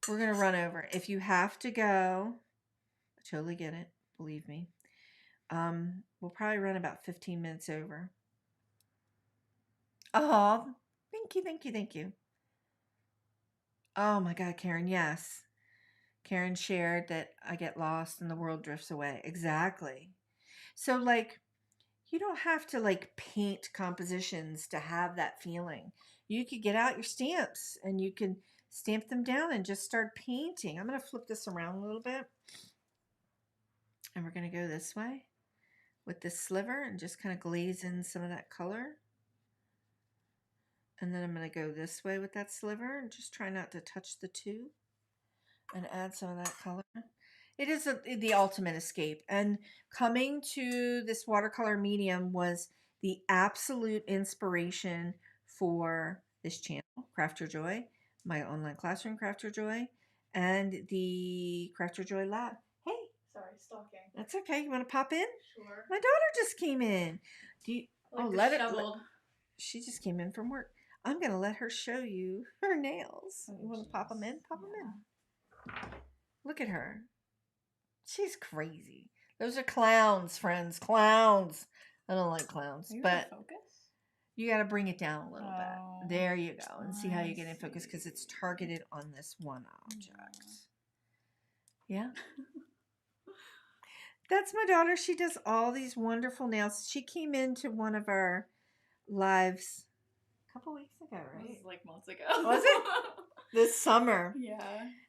We're going to run over. If you have to go, I totally get it. Believe me. We'll probably run about 15 minutes over. Oh, thank you, thank you, thank you. Oh my God, Karen, yes. Karen shared that I get lost and the world drifts away. Exactly. So like, you don't have to like paint compositions to have that feeling. You could get out your stamps and you can stamp them down and just start painting. I'm going to flip this around a little bit. And we're going to go this way with this sliver and just kind of glaze in some of that color. And then I'm going to go this way with that sliver and just try not to touch the two and add some of that color. It is the ultimate escape. And coming to this watercolor medium was the absolute inspiration for this channel, Craft Your Joy, my online classroom, Craft Your Joy, and the Craft Your Joy Lab. Hey. Sorry, stalking. That's okay. You want to pop in? Sure. My daughter just came in. Do you? Like let it. She just came in from work. I'm gonna let her show you her nails. Oh, you want to pop them in? Pop them in. Look at her. She's crazy. Those are clowns, friends. Clowns. I don't like clowns, but focus? you got to bring it down a little bit. There you go, and see how you get in focus because it's targeted on this one object. Yeah. That's my daughter. She does all these wonderful nails. She came into one of our lives a couple weeks ago, right? It was like months ago. Was it? This summer. Yeah.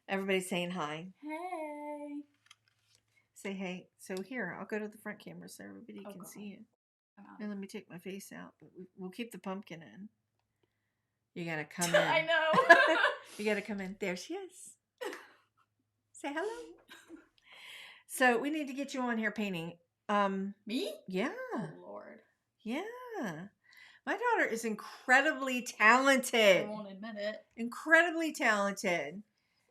Everybody's saying hi. Hey. Say hey. So here, I'll go to the front camera so everybody can see you. And let me take my face out, but we'll keep the pumpkin in. You gotta come in. I know. You gotta come in. There she is. Say hello. So we need to get you on here painting. Me? Yeah. Oh Lord. Yeah. My daughter is incredibly I talented. won't admit it. Incredibly talented.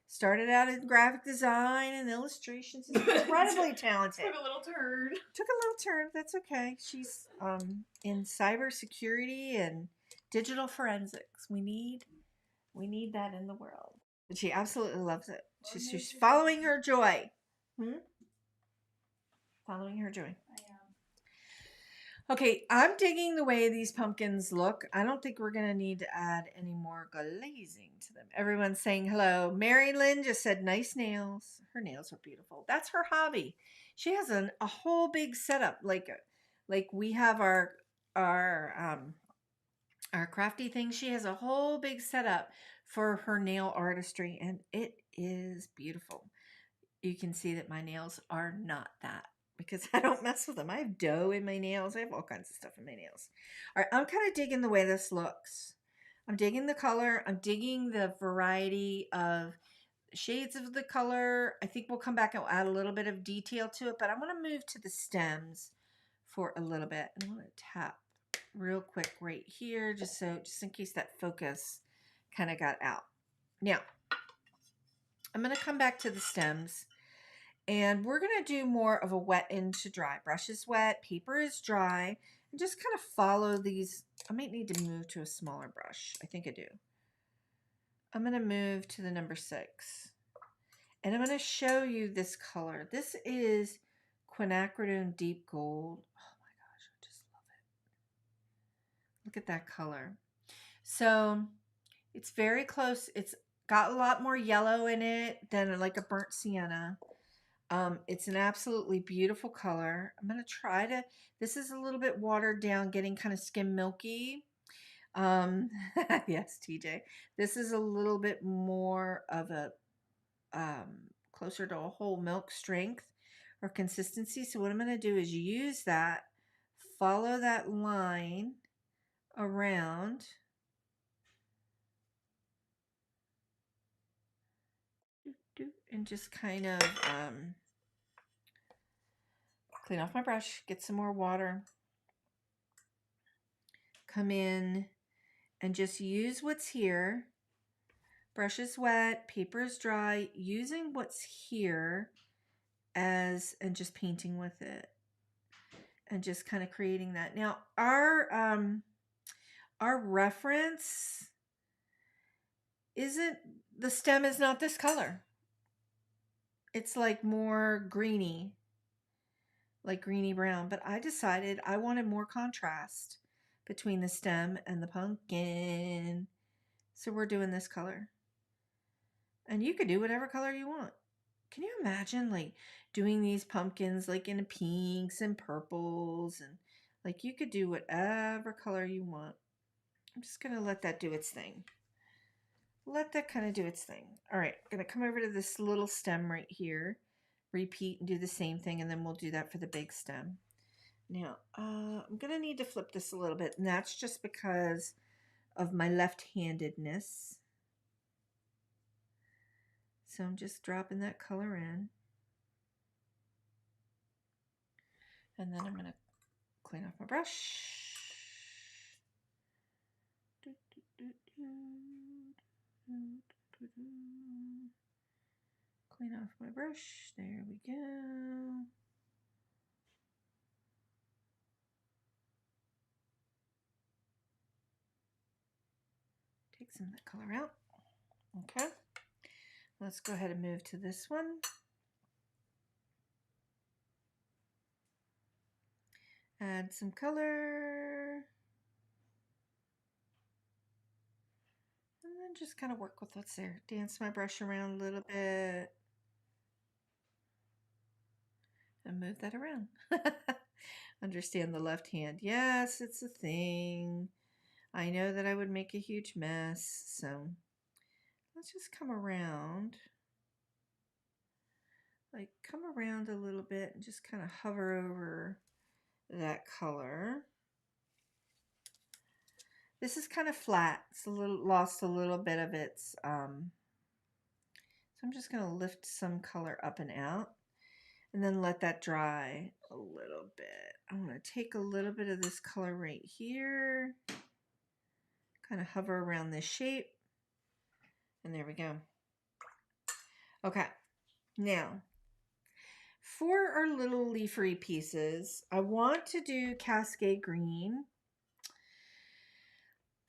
Started out in graphic design and illustrations. Incredibly talented. Took a little turn. Took a little turn. That's okay. She's in cybersecurity and digital forensics. We need that in the world. But she absolutely loves it. She's following her joy. Following her joy. I am. Okay, I'm digging the way these pumpkins look. I don't think we're going to need to add any more glazing to them. Everyone's saying hello. Mary Lynn just said nice nails. Her nails are beautiful. That's her hobby. She has a whole big setup. Like we have our crafty thing. She has a whole big setup for her nail artistry, and it is beautiful. You can see that my nails are not that, because I don't mess with them. I have dough in my nails. I have all kinds of stuff in my nails. All right, I'm kind of digging the way this looks. I'm digging the color. I'm digging the variety of shades of the color. I think we'll come back and add a little bit of detail to it, but I'm going to move to the stems for a little bit. And I'm going to tap real quick right here, just in case that focus kind of got out. Now, I'm going to come back to the stems. And we're going to do more of a wet into dry. Brush is wet, paper is dry, and just kind of follow these. I might need to move to a smaller brush. I think I do. I'm going to move to the number 6. And I'm going to show you this color. This is quinacridone deep gold. Oh my gosh, I just love it. Look at that color. So it's very close. It's got a lot more yellow in it than like a burnt sienna. It's an absolutely beautiful color. I'm going to try to, this is a little bit watered down, getting kind of skim milky. Yes, TJ. This is a little bit more of a, closer to a whole milk strength or consistency. So what I'm going to do is use that, follow that line around. And just kind of, clean off my brush, get some more water, come in and just use what's here. Brush is wet, paper is dry, using what's here and just painting with it and just kind of creating that. Now our reference isn't, the stem is not this color. It's like more greeny, like greeny brown, but I decided I wanted more contrast between the stem and the pumpkin. So we're doing this color. And you could do whatever color you want. Can you imagine like doing these pumpkins like in pinks and purples, and like you could do whatever color you want. I'm just going to let that do its thing. Let that kind of do its thing. All right, I'm going to come over to this little stem right here. Repeat and do the same thing, and then we'll do that for the big stem. Now, I'm going to need to flip this a little bit, and that's just because of my left-handedness. So I'm just dropping that color in. And then I'm going to clean off my brush. Clean off my brush. There we go. Take some of that color out. Okay. Let's go ahead and move to this one. Add some color. And then just kind of work with what's there. Dance my brush around a little bit. And move that around. Understand the left hand. Yes, it's a thing. I know that I would make a huge mess. So let's just come around. Like come around a little bit and just kind of hover over that color. This is kind of flat. It's a little lost a little bit of its so I'm just going to lift some color up and out and then let that dry a little bit. I'm going to take a little bit of this color right here kind of hover around this shape. And there we go. Okay, now for our little leafery pieces, I want to do Cascade Green,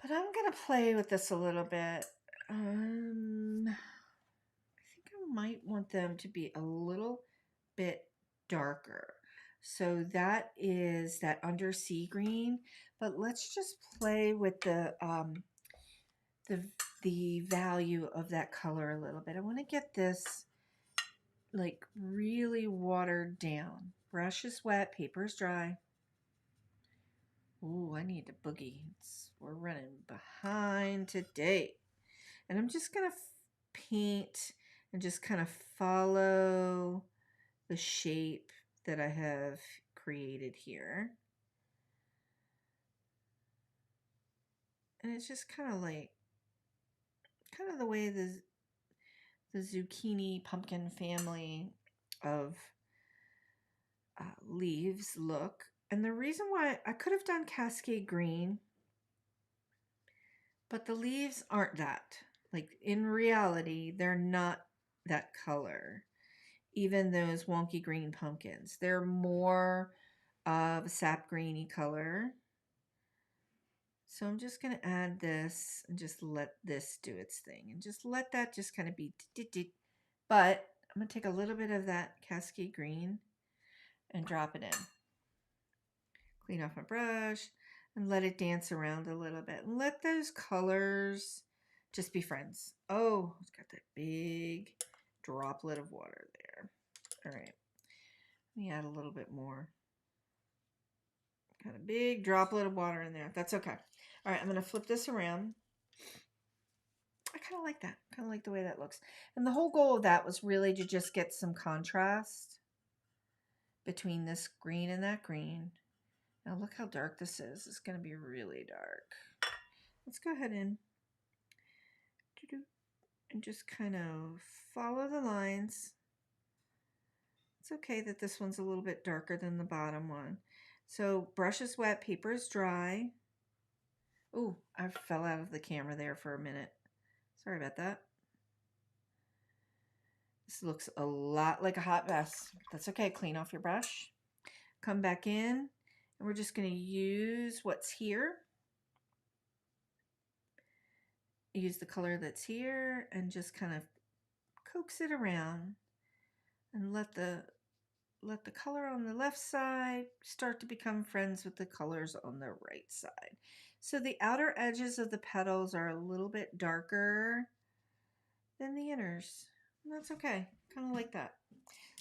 but I'm going to play with this a little bit. I think I might want them to be a little bit darker. So that is that undersea green, but let's just play with the value of that color a little bit. I want to get this like really watered down. Brush is wet, paper is dry. Ooh, I need a boogie. We're running behind today. And I'm just going to paint and just kind of follow the shape that I have created here. And it's just kind of like, kind of the way the zucchini pumpkin family of leaves look. And the reason why I could have done Cascade Green, but the leaves aren't that. Like in reality, they're not that color. Even those wonky green pumpkins, they're more of a sap greeny color. So I'm just going to add this and just let this do its thing and just let that just kind of be. But I'm going to take a little bit of that Cascade Green and drop it in. Clean off my brush and let it dance around a little bit and let those colors just be friends. Oh, it's got that big droplet of water there. All right, let me add a little bit more. Got a big droplet of water in there. That's okay. All right, I'm going to flip this around. I kind of like that. Kind of like the way that looks. And the whole goal of that was really to just get some contrast between this green and that green. Now look how dark this is. It's going to be really dark. Let's go ahead and just kind of follow the lines. It's okay that this one's a little bit darker than the bottom one. So brush is wet, paper is dry. Ooh, I fell out of the camera there for a minute. Sorry about that. This looks a lot like a hot mess. That's okay. Clean off your brush. Come back in, and we're just going to use what's here. Use the color that's here and just kind of coax it around and let the color on the left side start to become friends with the colors on the right side. So the outer edges of the petals are a little bit darker than the inners. And that's okay. Kind of like that.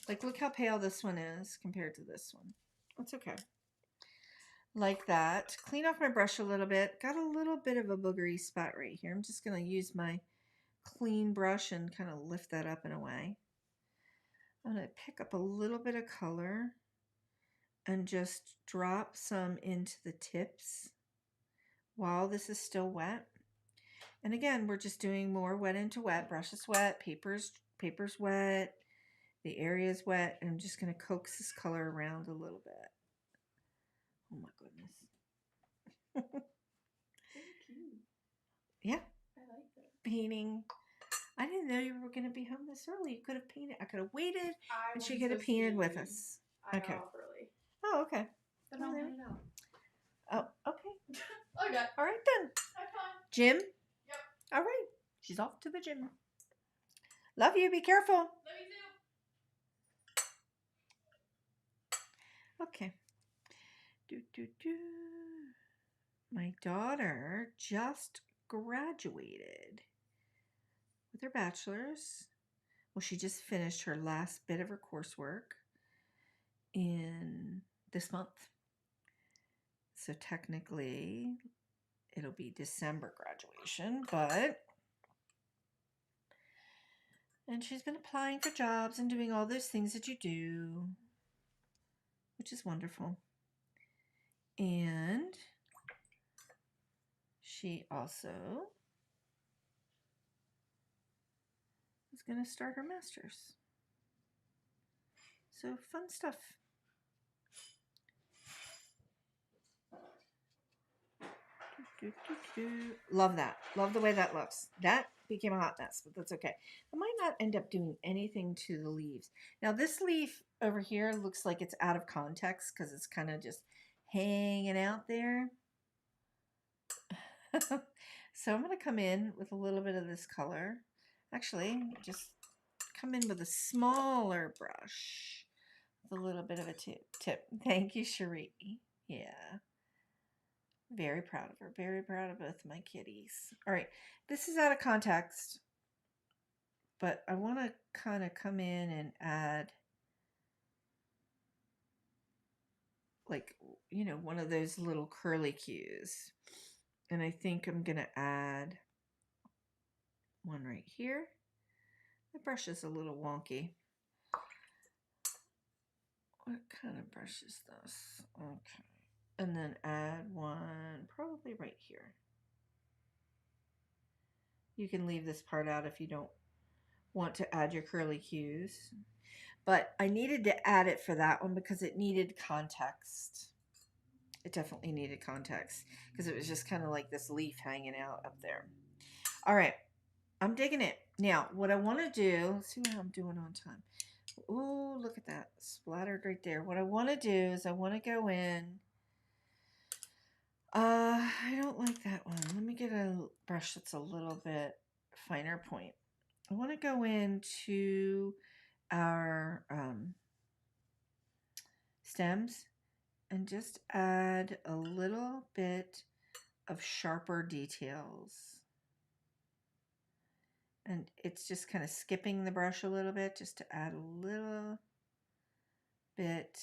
Like, look how pale this one is compared to this one. That's okay. Like that. Clean off my brush a little bit. Got a little bit of a boogery spot right here. I'm just going to use my clean brush and kind of lift that up in a way. I'm going to pick up a little bit of color and just drop some into the tips while this is still wet. And again, we're just doing more wet into wet. Brush is wet, paper's wet, the area is wet, and I'm just going to coax this color around a little bit. Oh my goodness. Yeah. I like it. Painting. I didn't know you were going to be home this early. You could have painted. I could have waited, and she could have painted with us. I Okay. got off early. Oh, okay. But now I'm heading out. Oh, okay. Okay. All right then. Have fun. Jim? Yep. All right. She's off to the gym. Love you. Be careful. Love you too. Okay. My daughter just graduated with her bachelor's. Well, she just finished her last bit of her coursework in this month. So technically, it'll be December graduation, and she's been applying for jobs and doing all those things that you do, which is wonderful. And she also is going to start her master's. So fun stuff. Love that. Love the way that looks. That became a hot mess, but that's okay. I might not end up doing anything to the leaves. Now this leaf over here looks like it's out of context because it's kind of just hanging out there. So I'm going to come in with a little bit of this color. Actually, just come in with a smaller brush with a little bit of a tip. Thank you, Cherie. Yeah. Very proud of her. Very proud of both my kitties. All right. This is out of context, but I want to kind of come in and add like, you know, one of those little curly cues. And I think I'm going to add one right here. The brush is a little wonky. What kind of brush is this? Okay. And then add one probably right here. You can leave this part out if you don't want to add your curly cues. But I needed to add it for that one because it needed context. It definitely needed context because it was just kind of like this leaf hanging out up there. All right. I'm digging it. Now, what I want to do, let's see how I'm doing on time. Oh, look at that. Splattered right there. What I want to do is I want to go in. I don't like that one. Let me get a brush that's a little bit finer point. I want to go into our stems and just add a little bit of sharper details. And it's just kind of skipping the brush a little bit just to add a little bit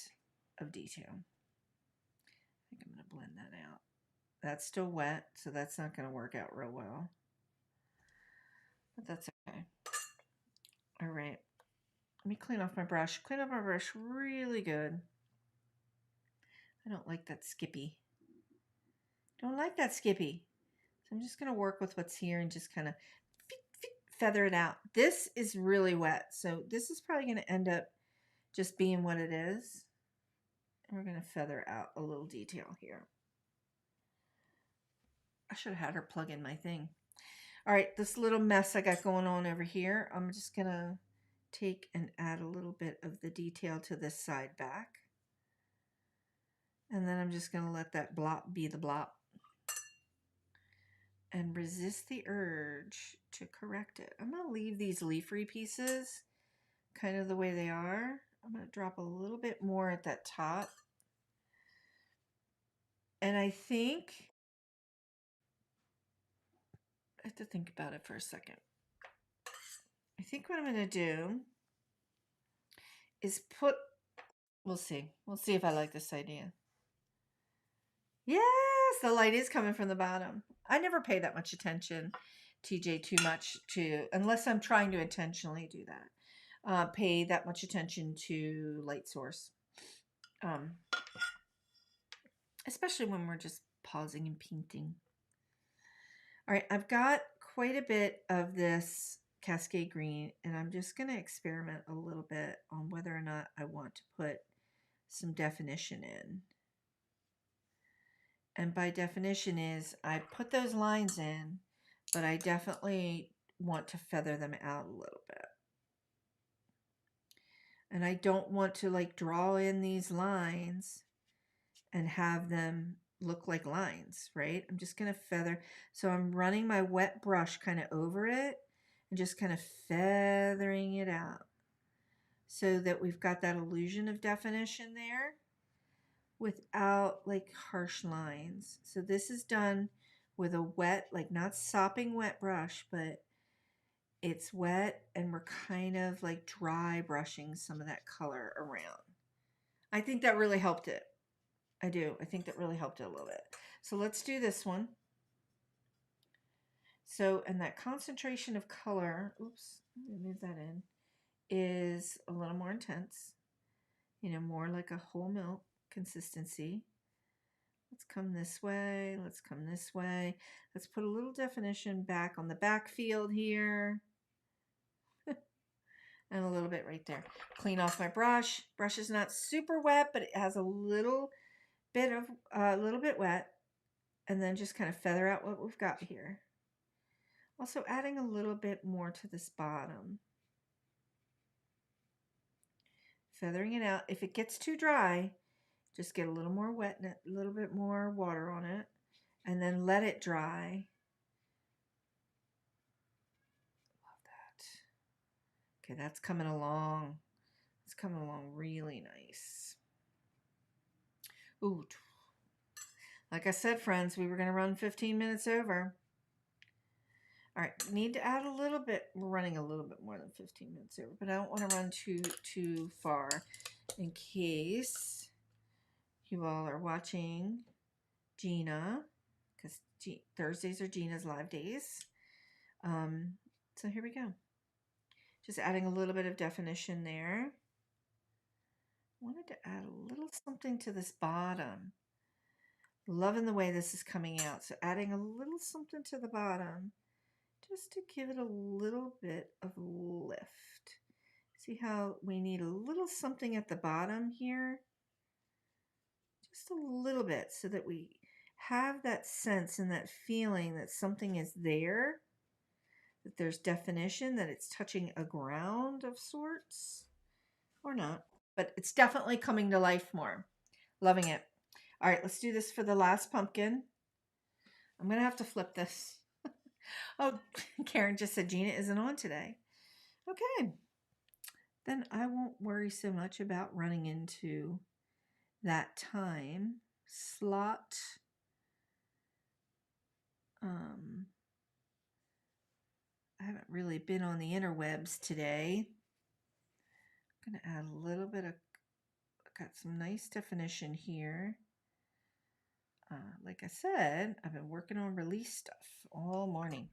of detail. I think I'm going to blend that out. That's still wet, so that's not going to work out real well. But that's okay. All right. Let me clean off my brush. Clean off my brush really good. I don't like that skippy. Don't like that skippy. So I'm just going to work with what's here and just kind of feather it out. This is really wet, so this is probably going to end up just being what it is. And we're going to feather out a little detail here. I should have had her plug in my thing. All right, this little mess I got going on over here, I'm just going to take and add a little bit of the detail to this side back. And then I'm just going to let that blop be the blop. And resist the urge to correct it. I'm going to leave these leafy pieces kind of the way they are. I'm going to drop a little bit more at that top. And I think, I have to think about it for a second. I think what I'm going to do is put, we'll see. We'll see if I like this idea. Yes, the light is coming from the bottom. I never pay that much attention, TJ, too much to, unless I'm trying to intentionally do that, pay that much attention to light source. Especially when we're just pausing and painting. All right, I've got quite a bit of this Cascade Green, and I'm just going to experiment a little bit on whether or not I want to put some definition in. And by definition is I put those lines in, but I definitely want to feather them out a little bit. And I don't want to like draw in these lines and have them look like lines, right? I'm just going to feather. So I'm running my wet brush kind of over it and just kind of feathering it out so that we've got that illusion of definition there without like harsh lines. So this is done with a wet, like not sopping wet brush, but it's wet and we're kind of like dry brushing some of that color around. I think that really helped it. I do. I think that really helped it a little bit. So let's do this one. So, and that concentration of color, oops, let me move that in, is a little more intense. You know, more like a whole milk consistency. Let's come this way. Let's come this way. Let's put a little definition back on the back field here. And a little bit right there. Clean off my brush. Brush is not super wet, but it has a little bit wet. and then just kind of feather out what we've got here. Also adding a little bit more to this bottom. Feathering it out. If it gets too dry, just get a little more wet in it, a little bit more water on it, and then let it dry. Love that. Okay, that's coming along. It's coming along really nice. Ooh, like I said, friends, we were going to run 15 minutes over. All right, need to add a little bit. We're running a little bit more than 15 minutes over, but I don't want to run too far in case you all are watching Gina, because Thursdays are Gina's live days. So here we go. Just adding a little bit of definition there. Wanted to add a little something to this bottom. Loving the way this is coming out. So adding a little something to the bottom just to give it a little bit of lift. See how we need a little something at the bottom here? Just a little bit so that we have that sense and that feeling that something is there, that there's definition, that it's touching a ground of sorts, or not. But it's definitely coming to life more. Loving it. All right, let's do this for the last pumpkin. I'm going to have to flip this. Oh, Karen just said Gina isn't on today. Okay. Then I won't worry so much about running into that time slot. I haven't really been on the interwebs today. I'm going to add a little bit of, got some nice definition here. Like I said, I've been working on release stuff all morning.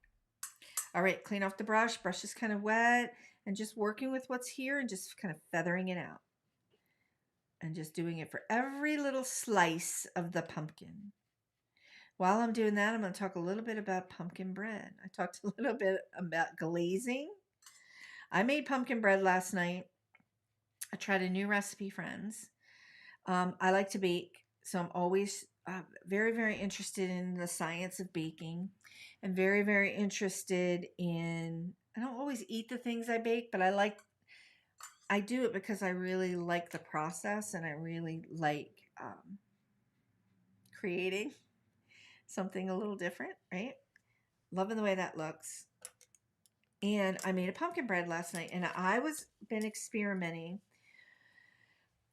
All right, clean off the brush. Brush is kind of wet, and just working with what's here and just kind of feathering it out. And just doing it for every little slice of the pumpkin. While I'm doing that, I'm going to talk a little bit about pumpkin bread. I talked a little bit about glazing. I made pumpkin bread last night. I tried a new recipe, friends. I like to bake, so I'm always very, very interested in the science of baking, and very, very interested in, I don't always eat the things I bake, but I do it because I really like the process, and I really like creating something a little different, right? Loving the way that looks. And I made a pumpkin bread last night, and I was been experimenting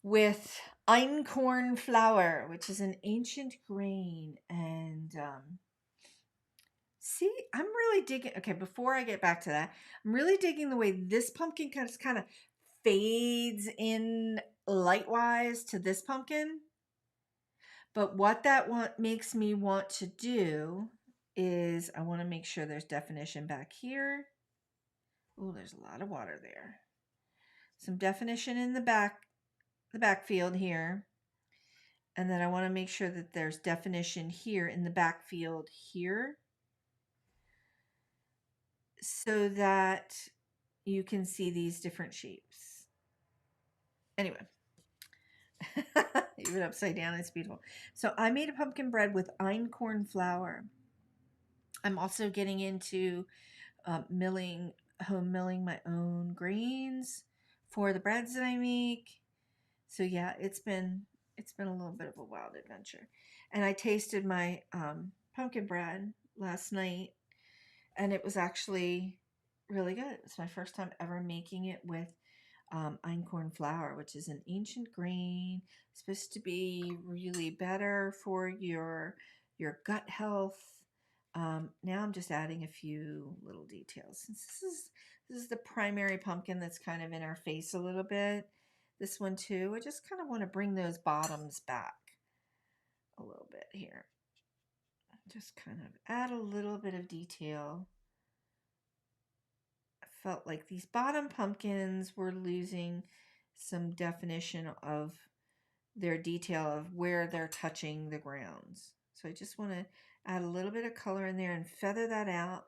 with einkorn flour, which is an ancient grain. And see, I'm really digging. Okay, before I get back to that, I'm really digging the way this pumpkin kind of fades in light-wise to this pumpkin. But what that makes me want to do is I want to make sure there's definition back here. Oh, there's a lot of water there. Some definition in the backfield here. And then I want to make sure that there's definition here in the backfield here, so that you can see these different shapes. Anyway, even upside down, it's beautiful. So I made a pumpkin bread with einkorn flour. I'm also getting into home milling my own grains for the breads that I make. So yeah, it's been a little bit of a wild adventure. And I tasted my pumpkin bread last night, and it was actually really good. It's my first time ever making it with einkorn flour, which is an ancient grain, supposed to be really better for your gut health. Now I'm just adding a few little details. Since this is the primary pumpkin that's kind of in our face a little bit. This one too, I just kind of want to bring those bottoms back a little bit here. Just kind of add a little bit of detail. I felt like these bottom pumpkins were losing some definition of their detail of where they're touching the grounds. So I just want to add a little bit of color in there and feather that out,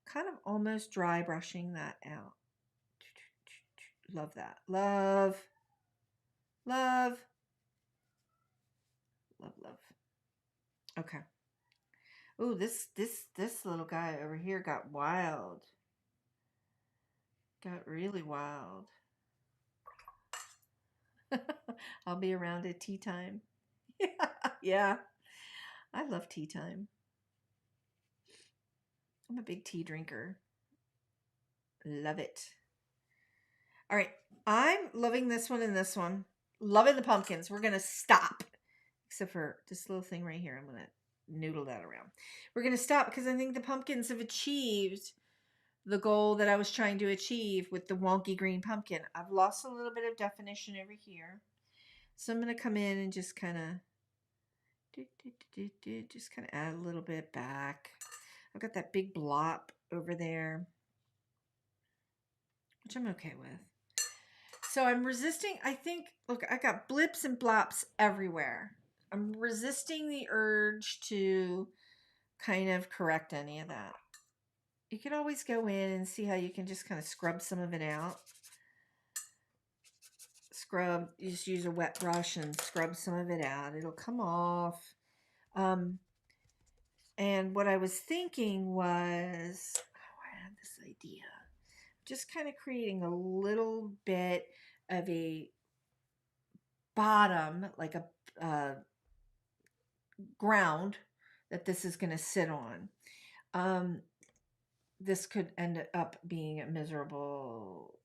kind of almost dry brushing that out. Love that. Love. Love. Love, love. Okay. Ooh, this little guy over here got wild. Got really wild. I'll be around at tea time. Yeah, I love tea time. I'm a big tea drinker. Love it. All right, I'm loving this one and this one. Loving the pumpkins. We're going to stop. Except for this little thing right here. I'm going to noodle that around. We're going to stop because I think the pumpkins have achieved the goal that I was trying to achieve with the wonky green pumpkin. I've lost a little bit of definition over here. So I'm going to come in and just kind of add a little bit back. I've got that big blop over there, which I'm okay with. So I'm resisting, I think, look, I got blips and blops everywhere. I'm resisting the urge to kind of correct any of that. You could always go in and see how you can just kind of scrub some of it out. Scrub, you just use a wet brush and scrub some of it out. It'll come off. And what I was thinking was, oh, I had this idea. Just kind of creating a little bit of a bottom, like a ground that this is going to sit on. This could end up being a miserable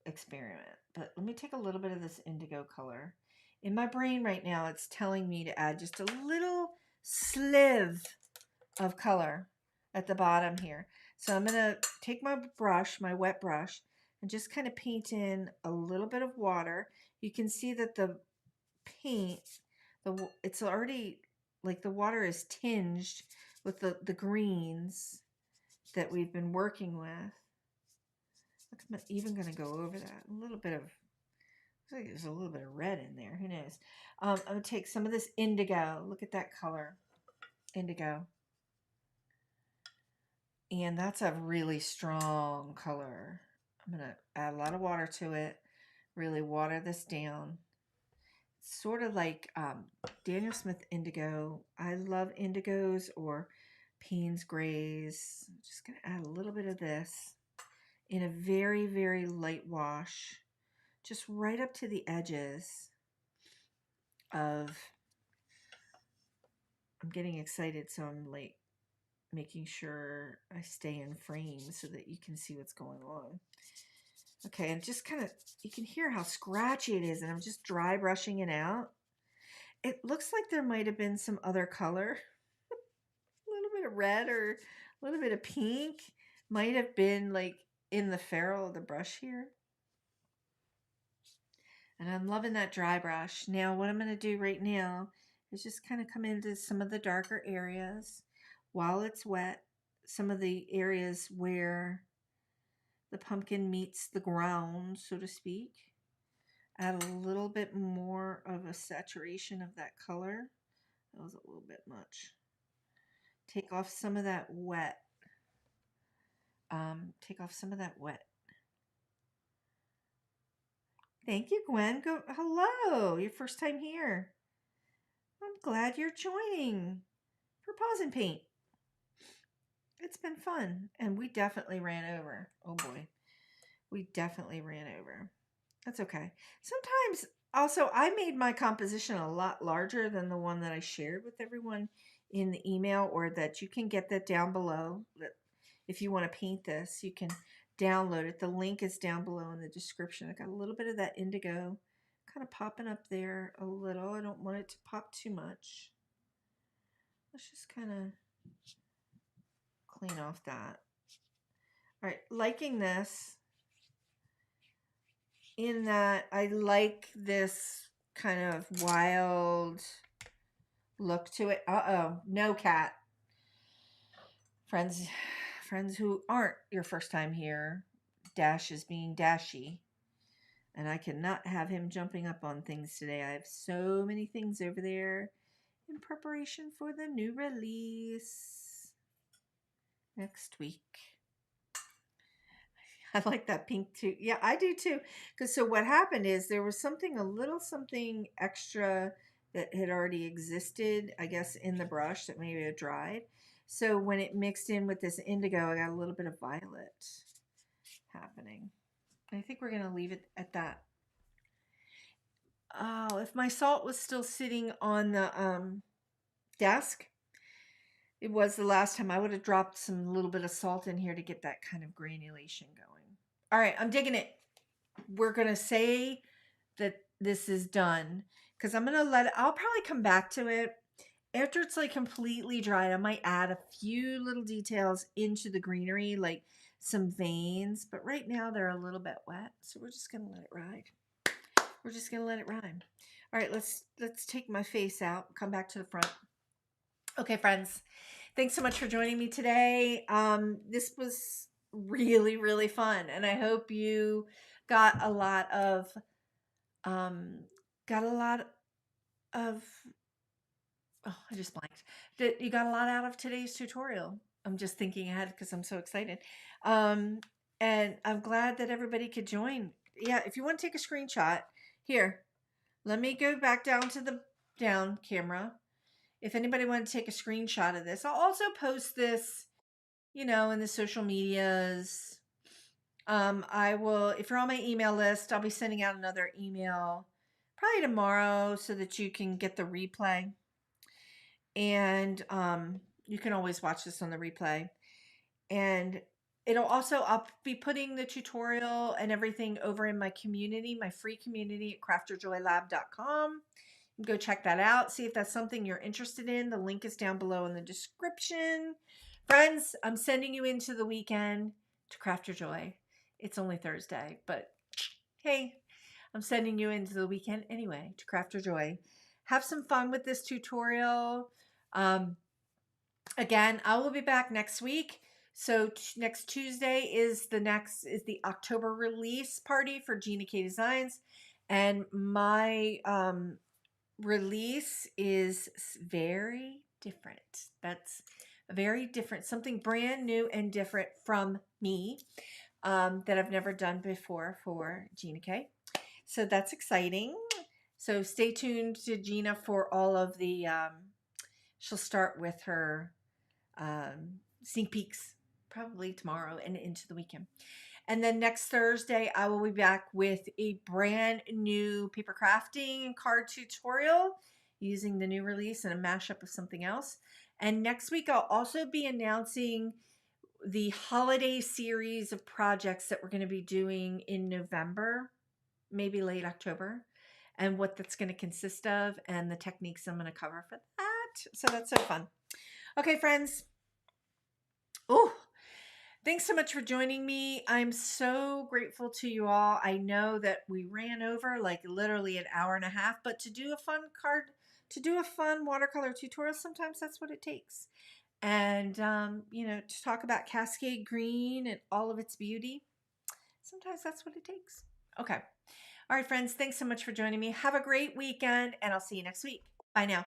experiment. But let me take a little bit of this indigo color. In my brain right now, it's telling me to add just a little slive of color at the bottom here. So I'm going to take my brush, my wet brush, and just kind of paint in a little bit of water. You can see that the paint, it's already, like the water is tinged with the greens that we've been working with. I'm even going to go over that. A little bit of, looks like there's a little bit of red in there. Who knows? I'm going to take some of this indigo. Look at that color. Indigo. And that's a really strong color. I'm going to add a lot of water to it. Really water this down. It's sort of like Daniel Smith indigo. I love indigos or Payne's grays. I'm just going to add a little bit of this in a very, very light wash. Just right up to the edges of, I'm getting excited, so I'm like making sure I stay in frame so that you can see what's going on. Okay, and just kind of, you can hear how scratchy it is, and I'm just dry brushing it out. It looks like there might have been some other color. A little bit of red or a little bit of pink might have been like in the ferrule of the brush here. And I'm loving that dry brush. Now what I'm going to do right now is just kind of come into some of the darker areas while it's wet. Some of the areas where the pumpkin meets the ground, so to speak. Add a little bit more of a saturation of that color. That was a little bit much. Take off some of that wet. Take off some of that wet. Thank you, Gwen. Hello, your first time here. I'm glad you're joining for Pause and Paint. It's been fun, and we definitely ran over. Oh boy, we definitely ran over. That's okay. Sometimes, also, I made my composition a lot larger than the one that I shared with everyone in the email, or that you can get that down below. If you want to paint this, you can download it. The link is down below in the description. I got a little bit of that indigo kind of popping up there a little. I don't want it to pop too much. Let's just kind of clean off that. All right, liking this in that I like this kind of wild look to it. Uh-oh, no cat. Friends who aren't your first time here, Dash is being dashy. And I cannot have him jumping up on things today. I have so many things over there in preparation for the new release next week. I like that pink too. Yeah, I do too. Because so what happened is there was something, a little something extra that had already existed, I guess, in the brush that maybe had dried. So when it mixed in with this indigo, I got a little bit of violet happening. I think we're going to leave it at that. Oh, if my salt was still sitting on the desk, it was the last time, I would have dropped some little bit of salt in here to get that kind of granulation going. All right, I'm digging it. We're going to say that this is done because I'm going to let it, I'll probably come back to it after it's like completely dried. I might add a few little details into the greenery, like some veins, but right now they're a little bit wet, so we're just going to let it ride. We're just going to let it ride. All right, let's take my face out, come back to the front. Okay, friends, thanks so much for joining me today. This was really, really fun, and I hope you got a lot of got a lot of oh, I just blanked. That you got a lot out of today's tutorial. I'm just thinking ahead because I'm so excited. And I'm glad that everybody could join. Yeah, if you want to take a screenshot, here, let me go back down to the down camera. If anybody wanted to take a screenshot of this, I'll also post this, in the social medias. I will, if you're on my email list, I'll be sending out another email probably tomorrow so that you can get the replay. And you can always watch this on the replay. And I'll be putting the tutorial and everything over in my community, my free community at crafterjoylab.com. Go check that out. See if that's something you're interested in. The link is down below in the description. Friends, I'm sending you into the weekend to craft your joy. It's only Thursday, but hey, I'm sending you into the weekend anyway to craft your joy. Have some fun with this tutorial. Again, I will be back next week. So next Tuesday is the October release party for Gina K Designs, and my release is very different. That's very different, something brand new and different from me that I've never done before for Gina K. So that's exciting. So stay tuned to Gina for all of the. She'll start with her sneak peeks probably tomorrow and into the weekend. And then next Thursday, I will be back with a brand new paper crafting card tutorial using the new release and a mashup of something else. And next week, I'll also be announcing the holiday series of projects that we're going to be doing in November, maybe late October, and what that's going to consist of and the techniques I'm going to cover for that. So that's so fun. Okay, friends. Oh, thanks so much for joining me. I'm so grateful to you all. I know that we ran over like literally an hour and a half, but to do a fun watercolor tutorial, sometimes that's what it takes. And, to talk about Cascade Green and all of its beauty, sometimes that's what it takes. Okay. All right, friends, thanks so much for joining me. Have a great weekend, and I'll see you next week. Bye now.